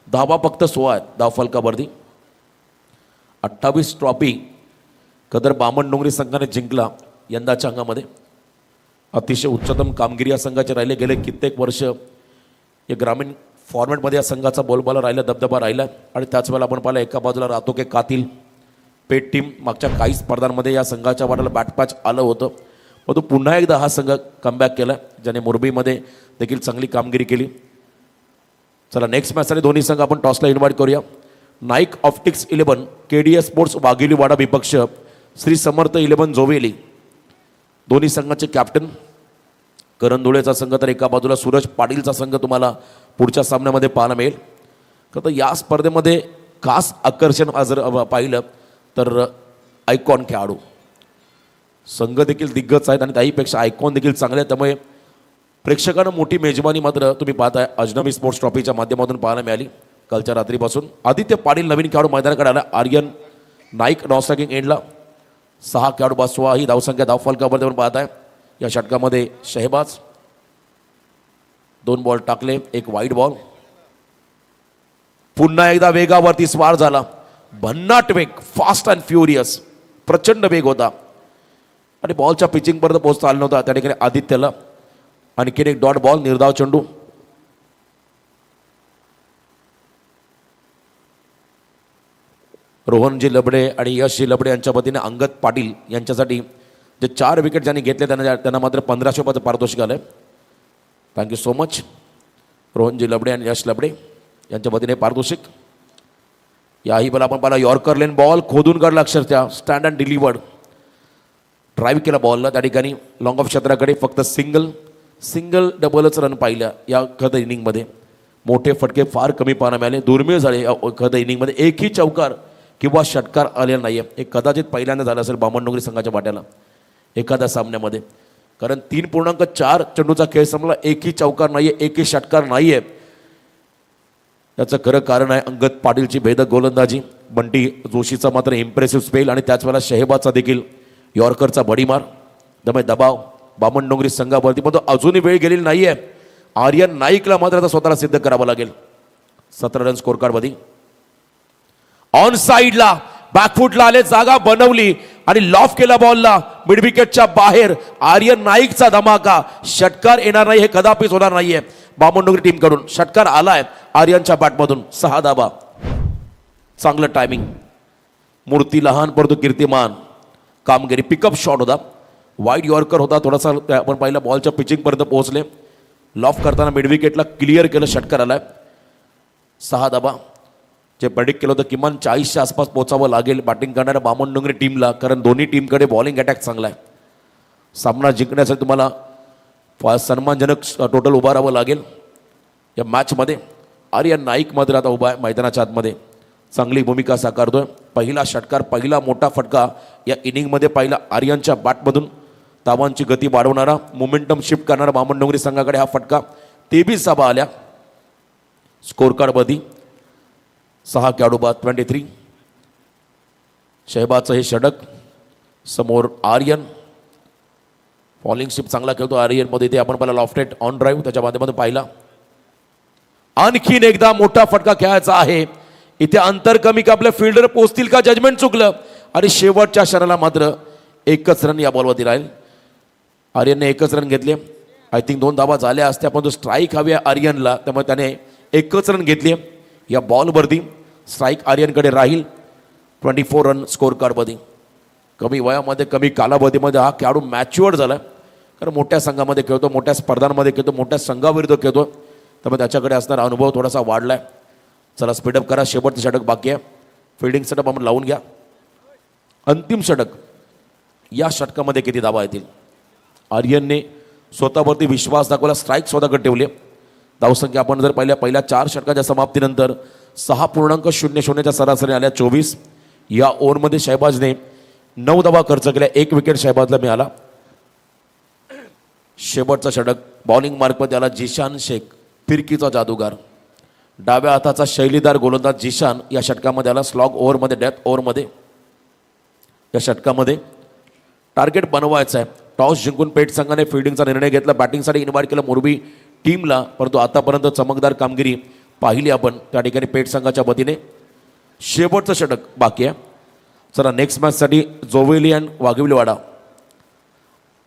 धावा फक्त 16 आहेत धाव फलकावरती. 28 ट्रॉफी कदर बामणडोंगरी संघाने जिंकला यंदाच्या अंगामध्ये. अतिशय उच्चतम कामगिरी या संघाचे राहिले. गेले कित्येक वर्ष या ग्रामीण फॉर्मॅटमध्ये या संघाचा बोलबाला राहिला, दबदबा राहिला. आणि त्याच वेळेला आपण पाहिलं एका बाजूला राहतो के कातील पेट टीम, मागच्या काही स्पर्धांमध्ये या संघाच्या वाट्याला बॅटपॅच आलं होतं. पण तो पुन्हा एकदा हा संघ कमबॅक केला, ज्याने मुरबीमध्ये देखील चांगली कामगिरी केली. चला नेक्स्ट मॅचसाठी दोन्ही संघ आपण टॉसला इन्व्हाइट करूया. Naik optics 11 KDS sports Waghiliwada विपक्ष श्री समर्थ 11 जोवेली. दोन्ही संघाचे कॅप्टन करण धुळेचा संघ, तर एका बाजूला सूरज पाटीलचा संघ तुम्हाला पुढच्या सामन्यामध्ये पाहायला मिळेल. तर या स्पर्धेमध्ये खास आकर्षण जर पाहिलं तर आयकॉन खेळाडू. संघ देखील दिग्गज आहेत आणि त्याहीपेक्षा आयकॉन देखील चांगले आहेत. त्यामुळे प्रेक्षकांना मोठी मेजबानी मात्र तुम्ही पाहताय अजनबी स्पोर्ट्स ट्रॉफीच्या माध्यमातून पाहायला मिळाली कालच्या रात्रीपासून. आदित्य पाटील नवीन खेळाडू मैदानाकडे आला. आर्यन नाईक नॉस्टॅकिंग एंडला. 6 खेळाडू बाद 16 ही धावसंख्या धाव फलकावरती आपण पाहताय. या षटकामध्ये शहबाज 2 बॉल टाकले, 1 वाईट बॉल. पुन्हा एकदा वेगावरती स्वार झाला, भन्नाट वेग, फास्ट अँड फ्युरियस, प्रचंड वेग होता आणि बॉलच्या पिचिंगपर्यंत पोहोचता आला नव्हता त्या ठिकाणी आदित्यला. आणखीन एक डॉट बॉल, निर्धाव चेंडू. रोहनजी लबडे आणि यशजी लबडे यांच्या वतीने अंगद पाटील यांच्यासाठी जे 4 विकेट ज्यांनी घेतले त्यांना मात्र 1500 रुपयाचं पारितोषिक आलं आहे. थँक्यू सो मच रोहनजी लबडे आणि यश लबडे यांच्या वतीने पारितोषिक. याही बला आपण पाहिला यॉर्कर लेन बॉल खोदून काढला अक्षरशः, स्टँड अँड डिलिव्हर्ड. ड्राईव्ह केला बॉलला त्या ठिकाणी लॉंग ऑफ क्षेत्राकडे. फक्त सिंगल डबलच रन पाहिल्या या खद इनिंगमध्ये. मोठे फटके फार कमी पाहायला मिळाले, दुर्मिळ झाले या खद इनिंगमध्ये. एकही चौकार किंवा षटकार आलेला नाही आहे. हे कदाचित पहिल्यांदा झालं असेल बामणडोंगरी संघाच्या वाट्याला एखाद्या सामन्यामध्ये. कारण 3.4 चेंडूचा खेळ संपला, एकही चौकार नाहीये, एकही षटकार नाहीये. याचं खरं कारण आहे अंगद पाटीलची भेदक गोलंदाजी, बंटी जोशीचा मात्र इम्प्रेसिव्ह स्पेल आणि त्याच वेळेला शहेबाचा देखील यॉर्करचा बडीमार. त्यामुळे दबाव बामण डोंगरी संघावरती, पण तो अजूनही वेळ गेलेली नाहीये. आर्यन नाईकला मात्र आता स्वतःला सिद्ध करावं लागेल. 17 रन स्कोर कार्ड मध्ये ऑन साइडला बॅकफुटला आले, जागा बनवली आणि लॉफ केला बॉलला मिड विकेटच्या बाहेर. आर्यन नाईकचा धमाका, षटकार येणार नाही हे कदापिच होणार नाहीये. बामणडोंगरी टीम कडून षटकार आलाय आर्यनच्या बॅटमधून. 6 धाबा, चांगलं टायमिंग. मूर्ती लहान परंतु कीर्तिमान कामगिरी. पिकअप शॉट होता, वाईड यॉर्कर होता, थोडासा आपण पाहिला बॉलच्या पिचिंग पर्यंत पोहोचले. लॉफ करताना मिड विकेटला क्लिअर केलं, षटकार आलाय. 6 धाबा. जे प्रेडिक्ट केलं होतं किमान 40च्या आसपास पोहोचावं लागेल बॅटिंग करणाऱ्या बामणडोंगरी टीमला, कारण दोन्ही टीमकडे बॉलिंग अटॅक चांगला आहे. सामना जिंकण्यासाठी तुम्हाला सन्मानजनक टोटल उभा राहावं लागेल या मॅचमध्ये. आर्यन नाईक मात्र आता उभा आहे मैदानाच्या आतमध्ये, चांगली भूमिका साकारतोय. पहिला षटकार, पहिला मोठा फटका या इनिंगमध्ये पाहिला आर्यनच्या बॅटमधून. धावांची गती वाढवणारा, मोमेंटम शिफ्ट करणारा बामणडोंगरी संघाकडे हा फटका. 23 धावा आल्या स्कोर कार्डमध्ये. 6 खेळाडू बाद, 23. शहबाजचं हे षटक, समोर आर्यन. बॉलिंग शिफ्ट चांगला खेळतो आर्यनमध्ये. ते आपण पहिला लॉफ्टेड ऑन ड्राईव्ह त्याच्या माध्यमातून पाहिला. आणखीन एकदा मोठा फटका खेळायचा आहे. इथे अंतर कमी का आपले फिल्डर पोचतील का, जजमेंट चुकलं आणि शेवटच्या क्षणाला मात्र एकच रन या बॉलवरती राहील. आर्यनने एकच रन घेतले. आय थिंक 2 धावा झाल्या असत्या, पण तो स्ट्राईक हवी आहे आर्यनला, त्यामुळे त्याने एकच रन घेतली. या बॉलवरती स्ट्राईक आर्यनकडे राहील. 24 रन स्कोर कार्डमध्ये. कमी वयामध्ये, कमी कालावधीमध्ये हा खेळाडू मॅच्युअर्ड झाला, कारण मोठ्या संघामध्ये खेळतो, मोठ्या स्पर्धांमध्ये खेळतो, मोठ्या संघाविरुद्ध खेळतो, त्यामुळे त्याच्याकडे असणारा अनुभव थोडासा वाढलाय. चला स्पीडअप करा, शेवटचं षटक बाकी आहे. फिल्डिंग सेटअप आपण लावून घ्या. अंतिम षटक. या षटकामध्ये किती धावा येतील? आर्यनने स्वतःवरती विश्वास दाखवला, स्ट्राईक स्वतःकडे ठेवले. धावसंख्या आपण जर पहिल्या 4 षटकाच्या समाप्तीनंतर 6.00च्या सरासरी आल्या 24. या ओव्हरमध्ये शहबाजने 9 धावा खर्च केल्या, 1 विकेट शहबाजला मिळाला. शेवटचा षटक बॉलिंग मार्कमध्ये आला जिशान शेख, फिरकीचा जादूगार. डाव्या हाताचा शैलीदार गोलंदाज जिशान या षटकामध्ये आला. स्लॉग ओव्हरमध्ये, डेथ ओव्हरमध्ये. या षटकामध्ये टार्गेट बनवायचं आहे. टॉस जिंकून पेठ संघाने फिल्डिंगचा निर्णय घेतला. बॅटिंगसाठी इन्व्हाइट केलं मोरबी टीमला, परंतु आतापर्यंत चमकदार कामगिरी पाहिली आपण त्या ठिकाणी पेठ संघाच्या वतीने. शेवटचं षटक बाकी आहे. चला नेक्स्ट मॅचसाठी जोवेली अँड वाघिवलीवाडा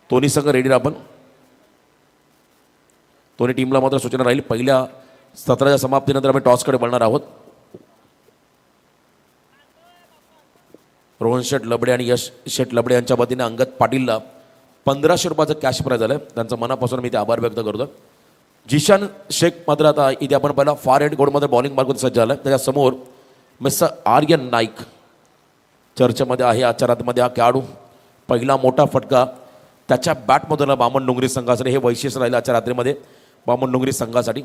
दोन्ही संघ रेडी आपण. दोन्ही टीमला मात्र सूचना राहील, पहिल्या सत्राच्या समाप्तीनंतर आम्ही टॉसकडे वळणार आहोत. रोहन शेठ लबडे आणि यश शेठ लबडे यांच्या वतीने अंगद पाटीलला 1500 रुपयाचं कॅश प्राईज झालं. त्यांचं मनापासून मी ते आभार व्यक्त करतो. जिशान शेख मात्र आता इथे आपण पहिला फार एंड कोडमध्ये बॉलिंग मार्कून सज्ज झाला. त्याच्यासमोर मिस्टर आर्यन नाईक चर्चेमध्ये आहे. आजच्या रात्रीमध्ये हा खेळाडू पहिला मोठा फटका त्याच्या बॅटमधून बामणडोंगरी संघासाठी. हे वैशिष्ट्य राहिलं आजच्या रात्रीमध्ये बामणडोंगरी संघासाठी.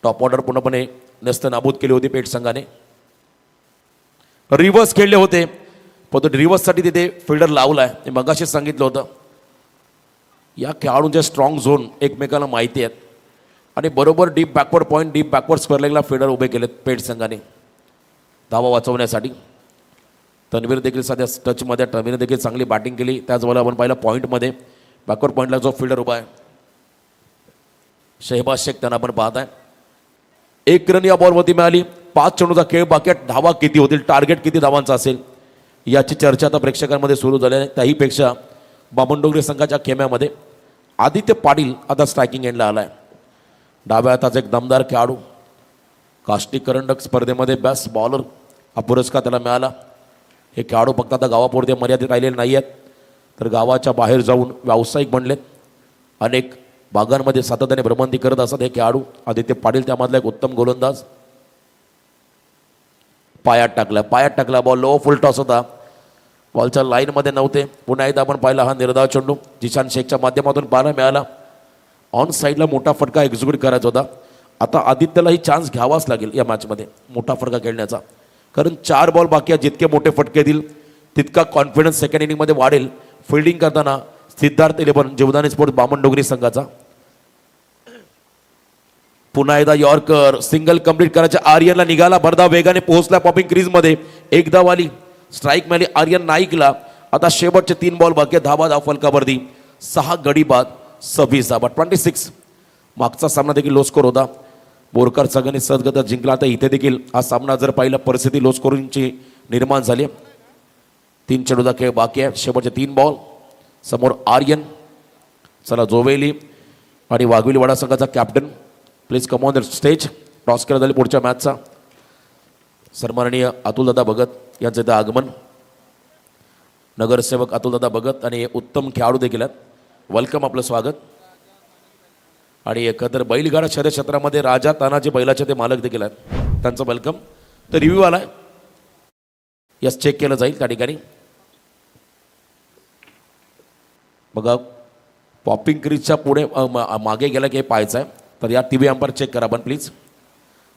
टॉप ऑर्डर पूर्णपणे नष्ट नाबूद केली होती पेठ संघाने. रिव्हर्स खेळले होते, पण तो रिव्हर्ससाठी तिथे फिल्डर लावलाय. मी मगाशीच सांगितलं होतं, या खेळाडूंचे स्ट्रॉंग झोन एकमेकाला माहिती आहेत आणि बरोबर deep backward point, deep backward square लेगला फिल्डर उभे केलेत पेठ संघाने धावा वाचवण्यासाठी. तन्वीर देखील सध्या टचमध्ये, तन्वीरने देखील चांगली बॅटिंग केली. त्याचबरोबर आपण पाहिलं पॉईंटमध्ये बॅकवर्ड पॉईंटला जो फिल्डर उभा आहे शहबाज शेख, त्यांना आपण पाहत आहे. 1 रन या बॉलवरती मिळाली. 5 चेंडूचा खेळ बाकी आहे. धावा किती होतील, टार्गेट किती धावांचा असेल याची चर्चा आता प्रेक्षकांमध्ये सुरू झाली आहे. त्याहीपेक्षा बामणडोंगरी संघाच्या खेम्यामध्ये आदित्य पाटील आता स्ट्रायकिंग एंडला आलाय. डाव्या हाताचा एक दमदार खेळाडू, काष्टी करंडक स्पर्धेमध्ये बेस्ट बॉलर हा पुरस्कार त्याला मिळाला. हे खेळाडू फक्त आता गावापुरते मर्यादित राहिलेले नाही आहेत, तर गावाच्या बाहेर जाऊन व्यावसायिक बनलेत. अनेक भागांमध्ये सातत्याने भ्रमंती करत असतात हे खेळाडू. आदित्य पाटील त्यामधला एक उत्तम गोलंदाज. पायात टाकला बॉल. लो फुल टॉस होता, बॉलच्या लाईनमध्ये नव्हते. पुन्हा एकदा आपण पाहिला हा निर्धाव चेंडू जिशान शेखच्या माध्यमातून पाहायला मिळाला. ऑन साईडला मोठा फटका एक्झिक्यूट करायचा होता. आता आदित्यला ही चान्स घ्यावाच लागेल या मॅचमध्ये मोठा फटका खेळण्याचा, कारण 4 बॉल बाकी आहेत. जितके मोठे फटके देईल तितका कॉन्फिडन्स सेकंड इनिंगमध्ये वाढेल. फिल्डिंग करताना सिद्धार्थ 11 जीवदानी स्पोर्ट्स बामणडोंगरी संघाचा. पुन्हा एकदा यॉर्कर सिंगल कंप्लीट करायच्या आर्यनला निघाला, भरधाव वेगाने पोहोचला पॉपिंग क्रीज मध्ये, एक धाव आली, स्ट्राईक मिळाली आर्यन नाईकला. आता शेवटचे 3 बॉल बाकी, धाबा धाव फलकावर्धी, 6 गडी बाद 26 धाबा 26. मागचा सामना देखील लो स्कोर होता, बोरकर संघाने सहजगत जिंकला. आता इथे देखील हा सामना जर पाहिला परिस्थिती लो स्कोरिंगची निर्माण झाली. 3 चेंडूचा खेळ बाकी आहे, शेवटचे 3 बॉल. समोर आर्यन, चला जोवेली आणि वाघविलीवाडा संघाचा captain please come on the stage. Toss केला जाईल पुढच्या मॅचचा. सन्माननीय अतुलदादा भगत यांचं इथं आगमन. नगरसेवक अतुलदादा भगत आणि उत्तम खेळाडू देखील आहेत, वेलकम, आपलं स्वागत. आणि एकंदर बैलगाडा शर्यत क्षेत्रामध्ये राजा तानाजी बैलाचे ते मालक देखील आहेत, त्यांचं वेलकम. तर रिव्ह्यू आलाय, यस चेक केलं जाईल त्या ठिकाणी. बघा पॉपिंग क्रीजच्या पुढे मागे गेला की हे पाहायचं आहे, तर या टी व्ही अंपायर चेक करा आपण प्लीज.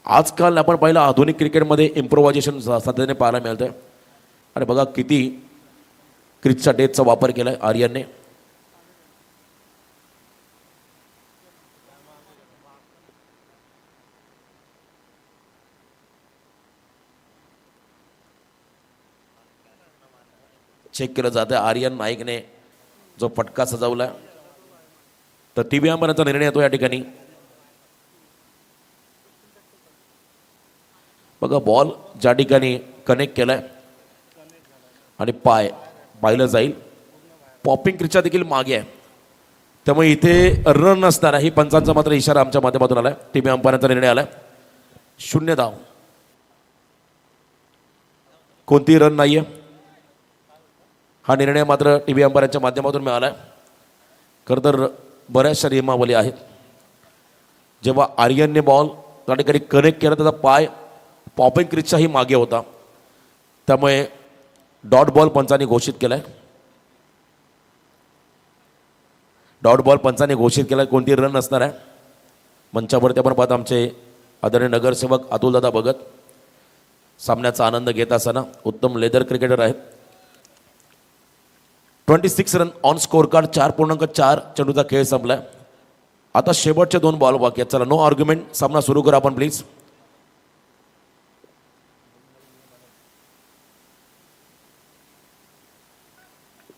आजकाल आपण पाहिलं आधुनिक क्रिकेटमध्ये इम्प्रोव्हायझेशन सातत्याने पाहायला मिळतं आहे. आणि बघा किती क्रीजच्या डेटचा वापर केला आहे आर्यनने. चेक केलं जातं आर्यन नाईकने जो फटका सजवला, तर टी व्ही अंपायरचा निर्णय येतो या ठिकाणी. बघा बॉल ज्या ठिकाणी कनेक्ट केलाय आणि पाहिलं जाईल, पॉपिंग क्रीजच्या देखील मागे आहे, त्यामुळे इथे रन नसणार आहे. ही पंचांचा मात्र इशारा आमच्या माध्यमातून आलाय, टी व्ही अंपायरचा निर्णय आलाय. 0 धाव, कोणतीही रन नाहीये. हा निर्णय मात्र टी व्ही अंपायरच्या माध्यमातून मिळाला आहे. खरं तर बऱ्याचशा नियमावली आहेत. जेव्हा आर्यनने बॉल त्या ठिकाणी कनेक्ट केला, त्याचा पाय पॉपिंग क्रीजच्याही मागे होता, त्यामुळे डॉट बॉल पंचाने घोषित केलाय. डॉट बॉल पंचाने घोषित केलाय, कोणती रन नसणार आहे. मंचावरती आपण पाहत आमचे आदरणीय नगरसेवक अतुलदादा भगत सामन्याचा आनंद घेत असताना उत्तम लेदर क्रिकेटर आहेत. 26 रन ऑन स्कोर कार्ड, 4.4 चेंडूचा खेळ संपलाय. आता शेवटचे 2 बॉल बाकी आहेत. चला नो आर्ग्युमेंट, सामना सुरू करा आपण प्लीज.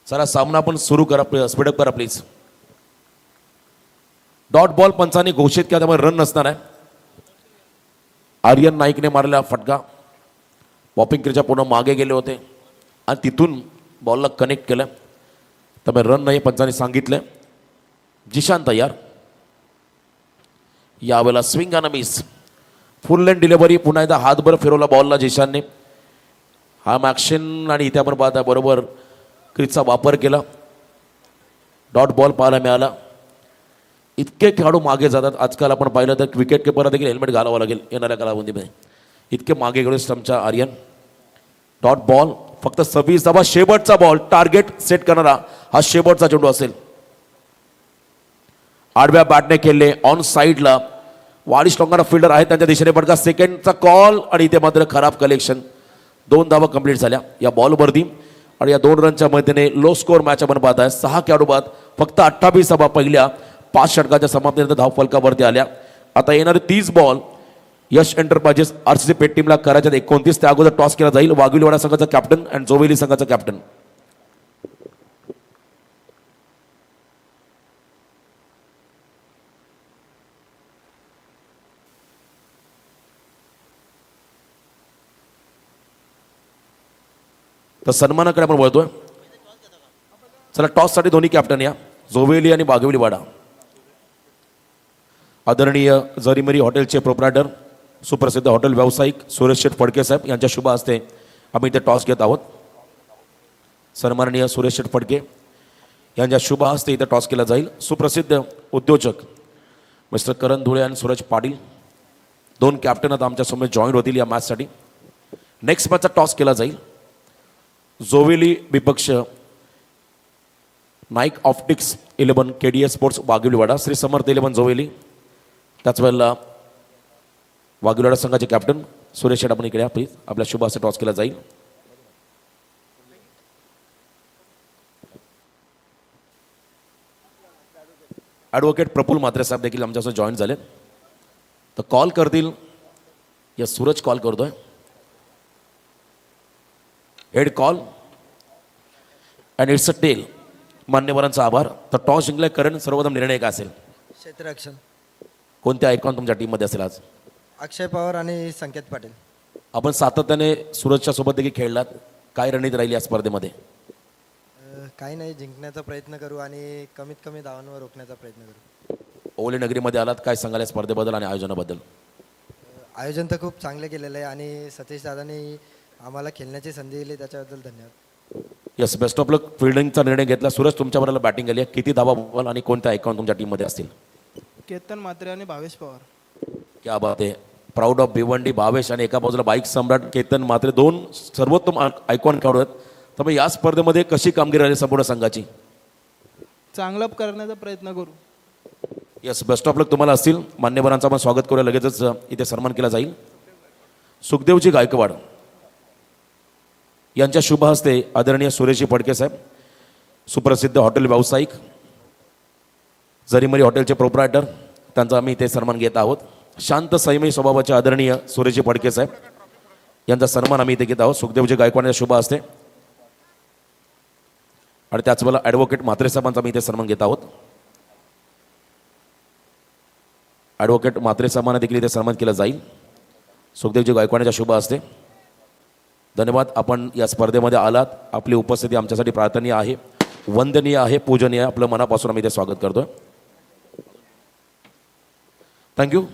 चला सामना आपण सुरू करा, स्पीडअप करा प्लीज. डॉट बॉल पंचाने घोषित केला, त्यामुळे रन नसणार आहे. आर्यन नाईकने मारलेला फटका पॉपिंग क्रीजच्या पूर्ण मागे गेले होते आणि तिथून बॉलला कनेक्ट केलं, त्यामुळे रन नाही पंचाने सांगितलं. जिशान तयार, यावेळेला स्विंग आणि मिस, फुल लेन डिलिव्हरी, पुन्हा एकदा हातभर फिरवला बॉलला जिशानने. हा मॅक्शन आणि इथे आपण पाहता बरोबर क्रीजचा वापर केला. डॉट बॉल पाहायला मिळाला. इतके खेळाडू मागे जातात आजकाल, आपण पाहिलं तर विकेट किपरला देखील हेल्मेट घालावं लागेल येणाऱ्या कालावधीमध्ये. इतके मागे गेले स्टंपच्या आर्यन. डॉट बॉल, फक्त 26 धावा, शेवटचा बॉल, टार्गेट सेट करणारा हा शेवटचा चेंडू असेल. आडव्या बॅटने खेळले, ऑन साईडला वाडी स्ट्रॉंगर फिल्डर आहे त्यांच्या दिशेने फटका, सेकंडचा कॉल आणि इथे मात्र खराब कलेक्शन. 2 धावा कंप्लीट झाल्या या बॉलवरती आणि या 2 रनच्या मदतीने लो स्कोर मॅच आपण पाहत आहे. 6 खेळाडू बाद, फक्त 28 धावा पहिल्या 5 षटकाच्या समाप्तीनंतर धाव फलकावरती आल्या. आता येणारे 30 बॉल यश एंटरप्राइजेस आरसीसी पेट टीमला करायच्यात 29. त्या अगोदर टॉस केला जाईल. वाघविलवाडा संघाचा कॅप्टन आणि जोवेली संघाचा कॅप्टन. तर सन्मानाकडे आपण वळतोय. चला टॉससाठी दोन्ही कॅप्टन या, जोवेली आणि वाघविलवाडा. आदरणीय जरीमरी हॉटेलचे प्रोप्रायटर सुप्रसिद्ध हॉटेल व्यावसायिक सुरेश शेठ फडके साहेब यांच्या शुभ हस्ते आम्ही इथे टॉस घेत आहोत. सन्माननीय सुरेश शेठ फडके यांच्या शुभ हस्ते इथे टॉस केला जाईल. सुप्रसिद्ध उद्योजक मिस्टर करण धुळे आणि सूरज पाटील 2 कॅप्टन आता आमच्यासमोर जॉईन होतील या मॅचसाठी. नेक्स्ट मॅचचा टॉस केला जाईल. जोवेली विपक्ष Naik optics 11 KDS sports Waghivilwada, Shri Samarth 11 Joveli. त्याच वेळेला वाघविलवाडा संघाचे कॅप्टन सुरेश शेठ आपण इकडे प्लीज, आपल्या शुभ हस्ते टॉस केला जाईल. ॲडव्होकेट प्रफुल्ल म्हात्रे साहेब देखील आमच्यासोबत जॉईन झाले. तर कॉल करतील. या सूरज कॉल करतोय. Head call and it's a tail. मान्यवरांचा आभार. तर टॉस जिंकलाय करण. सर्वप्रथम निर्णय काय असेल? क्षेत्ररक्षण कोणत्या आयकॉन तुमच्या टीममध्ये असेल आज? अक्षय पवार आणि संकेत पाटील. आपण सातत्याने सूरजच्या सोबत देखील खेळलात. काय रणनीती राहिली या स्पर्धेमध्ये? काही नाही, जिंकण्याचा प्रयत्न करू आणि कमीत कमी धावांवर रोखण्याचा प्रयत्न करू. ओले नगरीमध्ये आलात. काय सांगाल या स्पर्धेबद्दल आणि आयोजनाबद्दल? आयोजन तर खूप चांगलं केलेलं आहे आणि सतीश दादांनी आम्हाला खेळण्याची संधी दिली, त्याच्याबद्दल धन्यवाद. येस, बेस्ट ऑफ लक. फिल्डिंगचा निर्णय घेतला. सूरज तुमच्याबरोबर बॅटिंग केली आहे. किती धावा बघाल आणि कोणत्या आयकॉन तुमच्या टीममध्ये असतील? केतन म्हात्रे आणि भावेश पवार. क्या बात आहे. प्राऊड ऑफ भिवंडी भावेश आणि एका बाजूला बाईक सम्राट केतन म्हात्रे, दोन सर्वोत्तम आयकॉन खेळाडू आहेत. त्यामुळे या स्पर्धेमध्ये कशी कामगिरी राहिली संपूर्ण संघाची? चांगला करण्याचा प्रयत्न करू. येस, बेस्ट ऑफ लक तुम्हाला असतील. मान्यवरांचं आपण स्वागत करूया. लगेचच इथे सन्मान केला जाईल. सुखदेवजी गायकवाड यांच्या शुभ हस्ते आदरणीय सुरेशजी फडके साहेब, सुप्रसिद्ध हॉटेल व्यावसायिक, जरीमरी हॉटेलचे प्रोप्रायटर, त्यांचा आम्ही इथे सन्मान घेत आहोत. शांत संयमी स्वभावाचे आदरणीय सुरेशजी फडके साहेब यांचा सन्मान आम्ही इथे घेत आहोत सुखदेवजी गायकवाड यांच्या शुभ हस्ते. आणि त्याचवेळेला ॲडव्होकेट म्हात्रे साहेबांचा आम्ही इथे सन्मान घेत आहोत. ॲडव्होकेट म्हात्रे साहेबांना देखील इथे सन्मान केला जाईल सुखदेवजी गायकवाडच्या शुभ हस्ते. धन्यवाद. आपण या स्पर्धेमध्ये आलात. आपली उपस्थिती आमच्यासाठी प्रार्थनीय आहे, वंदनीय आहे, पूजनीय आहे. आपलं मनापासून आम्ही इथे स्वागत करतोय. थँक्यू.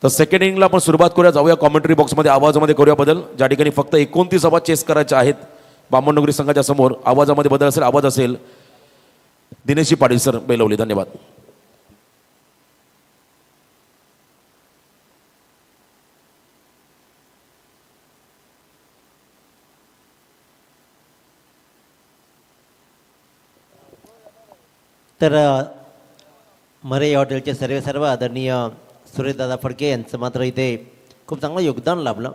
तर सेकंड इनिंगला आपण सुरुवात करूया. जाऊया कॉमेंट्री बॉक्समध्ये आवाजामध्ये करूया बदल. ज्या ठिकाणी फक्त 29 आवाज चेस करायचे आहेत बामणनगरी संघाच्या समोर. आवाजामध्ये बदल असेल. आवाज असेल दिनेशजी पाटील सर बेलवली. धन्यवाद. तर मरे हॉटेलचे सर्व आदरणीय सुरेशदादा फडके यांचं मात्र इथे खूप चांगलं योगदान लाभलं.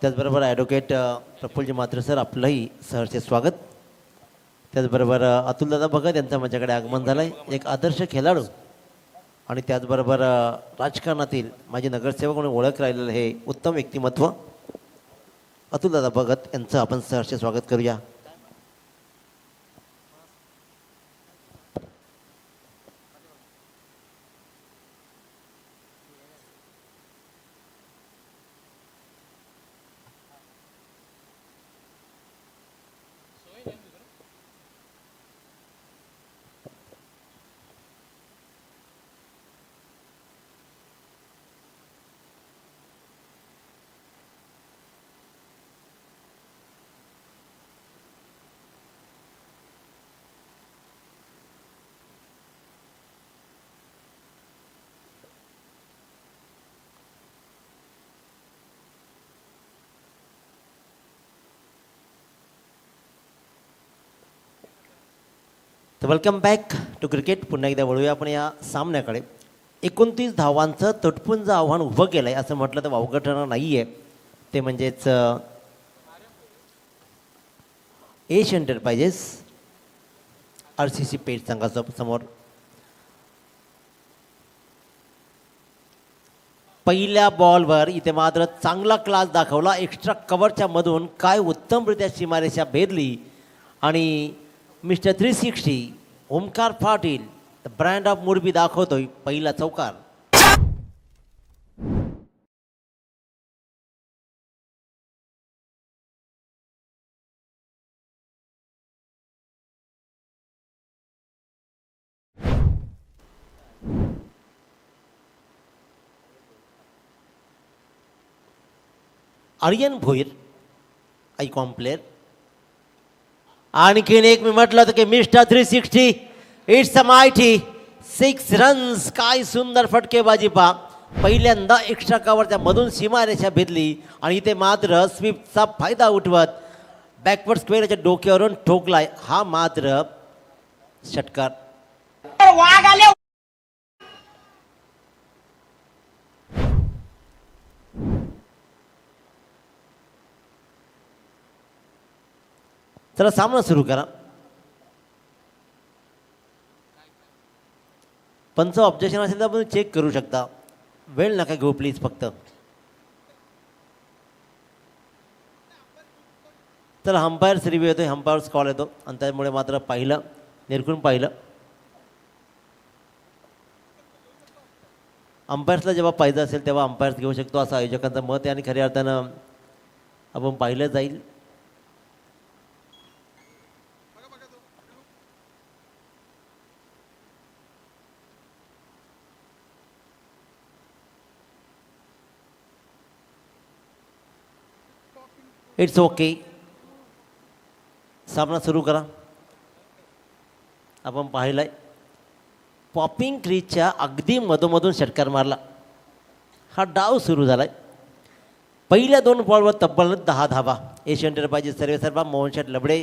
त्याचबरोबर ॲडव्होकेट प्रफुल्लजी म्हात्रे सर, आपलंही सहर्ष स्वागत. त्याचबरोबर अतुलदादा भगत यांचं माझ्याकडे आगमन झालं आहे. एक आदर्श खेळाडू आणि त्याचबरोबर राजकारणातील माझे नगरसेवक म्हणून ओळख राहिलेलं हे उत्तम व्यक्तिमत्व अतुलदादा भगत यांचं आपण सहर्ष स्वागत करूया. तर वेलकम बॅक टू क्रिकेट. पुन्हा एकदा वळूया आपण या सामन्याकडे. 29 धावांचं तटपुंज आव्हान उभं केलं आहे असं म्हटलं तर वावगं ठरणार नाही आहे. ते म्हणजेच एश एंटरप्राइजेस RCC पेठ संघाच्या समोर. पहिल्या बॉलवर इथे मात्र चांगला क्लास दाखवला. एक्स्ट्रा कव्हरच्या मधून काय उत्तमरित्या सीमारेषा भेदली आणि mister 360 Omkar Patil the brand of Murbi दाखवतोय पहिला चौकार. Aryan Bhoir icon player. आणखीन एक मी म्हटलं तर की mister 360 it's a mighty 6 runs. काय सुंदर फटकेबाजी पहा. पहिल्यांदा एक्स्ट्रा कव्हरच्या मधून सीमारेषा भेदली आणि इथे मात्र स्वीपचा फायदा उठवत बॅकवर्ड स्क्वेअरच्या डोक्यावरून ठोकलाय. हा मात्र षटकार. चला सामना सुरू करा. पंच ऑब्जेक्शन असेल तर आपण चेक करू शकता. वेळ नका घेऊ प्लीज फक्त. चला अंपायर्स रिव्ह्यू येतो, अंपायर्स कॉल येतो आणि त्यामुळे मात्र पाहिलं, निरखून पाहिलं. अंपायर्सला जेव्हा पाहिजे असेल तेव्हा अंपायर्स घेऊ शकतो असं आयोजकांचं मत आहे आणि खऱ्या अर्थानं आपण पाहिलं जाईल. It's okay. सामना सुरू करा. आपण पाहिलाय पॉपिंग क्रीजच्या अगदी मधोमधून षटकार मारला. हा डाव सुरू झालाय. पहिल्या 2 बॉलवर तब्बल 10 धावा. एशियन एंटरप्राइजेस सर्वेसर्वा मोहनशेठ लबडे.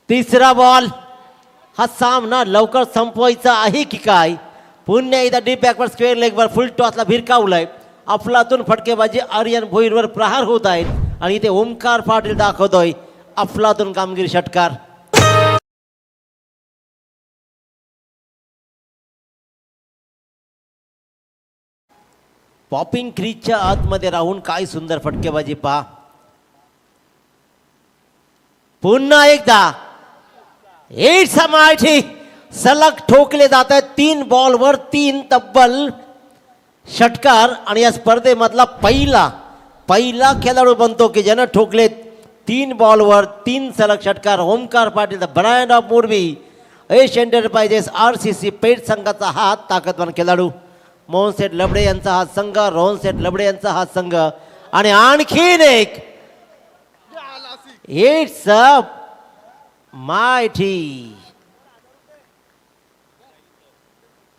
तिसरा बॉल. हा सामना लवकर संपवायचा आहे की काय. पुन्हा एकदा डीप बॅकवर्ड स्क्वेअर लेगवर फुल टॉसला भिरकावलाय. अफलातून फटकेबाजी आर्यन भोईरवर प्रहार होत आहेत आणि इथे ओमकार पाटील दाखवतोय अफलातून कामगिरी. षटकार. पॉपिंग क्रीजच्या आतमध्ये राहून काय सुंदर फटकेबाजी पहा. पुन्हा एकदा इट्स अ मायटी. सलग ठोकले जात आहेत 3 बॉलवर 3 तब्बल षटकार आणि या स्पर्धेमधला पहिला खेळाडू बनतो की ज्यानं ठोकलेत 3 बॉलवर 3 सलग षटकार. Omkar Patil the brand of Morbi. Asian enterprises RCC पेठ संघाचा हा ताकदवान खेळाडू. मोहनशेठ लबडे यांचा हा संघ, रोहनशेठ लबडे यांचा हा संघ आणि आणखीन एक इट्स अ मायटी.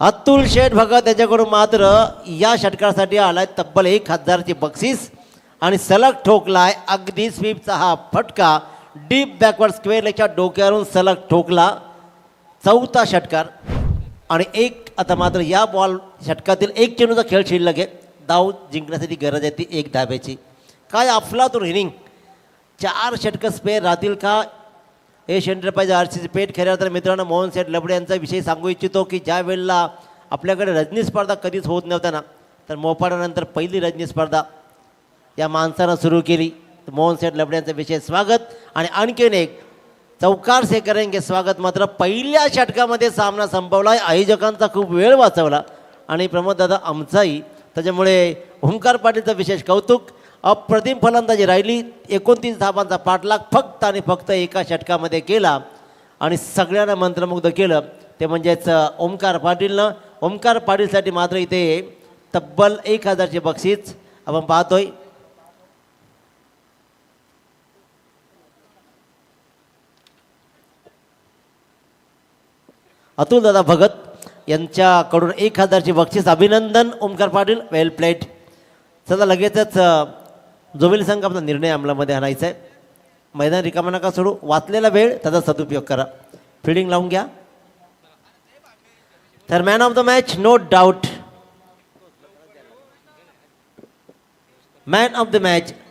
अतुल शेठ भगत याच्याकडून मात्र या षटकारासाठी आलाय तब्बल 1000ची बक्षीस आणि सलग ठोकलाय अगदी स्वीपचा हा फटका. डीप बॅकवर्ड स्क्वेअर लेगच्या डोक्यावरून सलग ठोकला. 4था षटकार आणि आता मात्र या बॉल षटकातील 1 चेंडूचा खेळ शिल्लक आहे. धाव जिंकण्यासाठी गरज आहे ती 1 धाब्याची. काय अफलातून इनिंग. 4 षटकं स्पेअर राहतील का. एशियन एंटरप्राइज RCC पेठ. खऱ्या तर मित्रांनो मोहनशेठ लबडे यांचा विषय सांगू इच्छितो की ज्या वेळेला आपल्याकडे रजनी स्पर्धा कधीच होत नव्हत्या ना, तर मोपाडानंतर पहिली रजनी स्पर्धा या माणसानं सुरू केली. तर मोहनशेठ लबडे यांचा विषय स्वागत आणि आणखीन एक चौकार से करेंगे स्वागत. मात्र पहिल्या षटकामध्ये सामना संपवला. आयोजकांचा खूप वेळ वाचवला आणि प्रमोददादा आमचाही. त्याच्यामुळे ओमकार पाटीलचं विशेष कौतुक. अप्रतिम फलंदाजी राहिली. 29 धावांचा पाठलाग फक्त आणि फक्त एका षटकामध्ये केला आणि सगळ्यांना मंत्रमुग्ध केलं ते म्हणजेच ओमकार पाटीलनं. ओमकार पाटीलसाठी मात्र इथे तब्बल 1000ची बक्षीस आपण पाहतोय. अतुल दादा भगत यांच्याकडून 1000ची बक्षीस. अभिनंदन ओमकार पाटील. वेल प्लेड. चला लगेचच जोवेल संघ आपला निर्णय अंमलामध्ये आणायचा आहे. मैदान रिकामा नका सोडू. वाचलेला वेळ त्याचा सदुपयोग करा. फिल्डिंग लावून घ्या. तर man of the match no doubt. Man of the match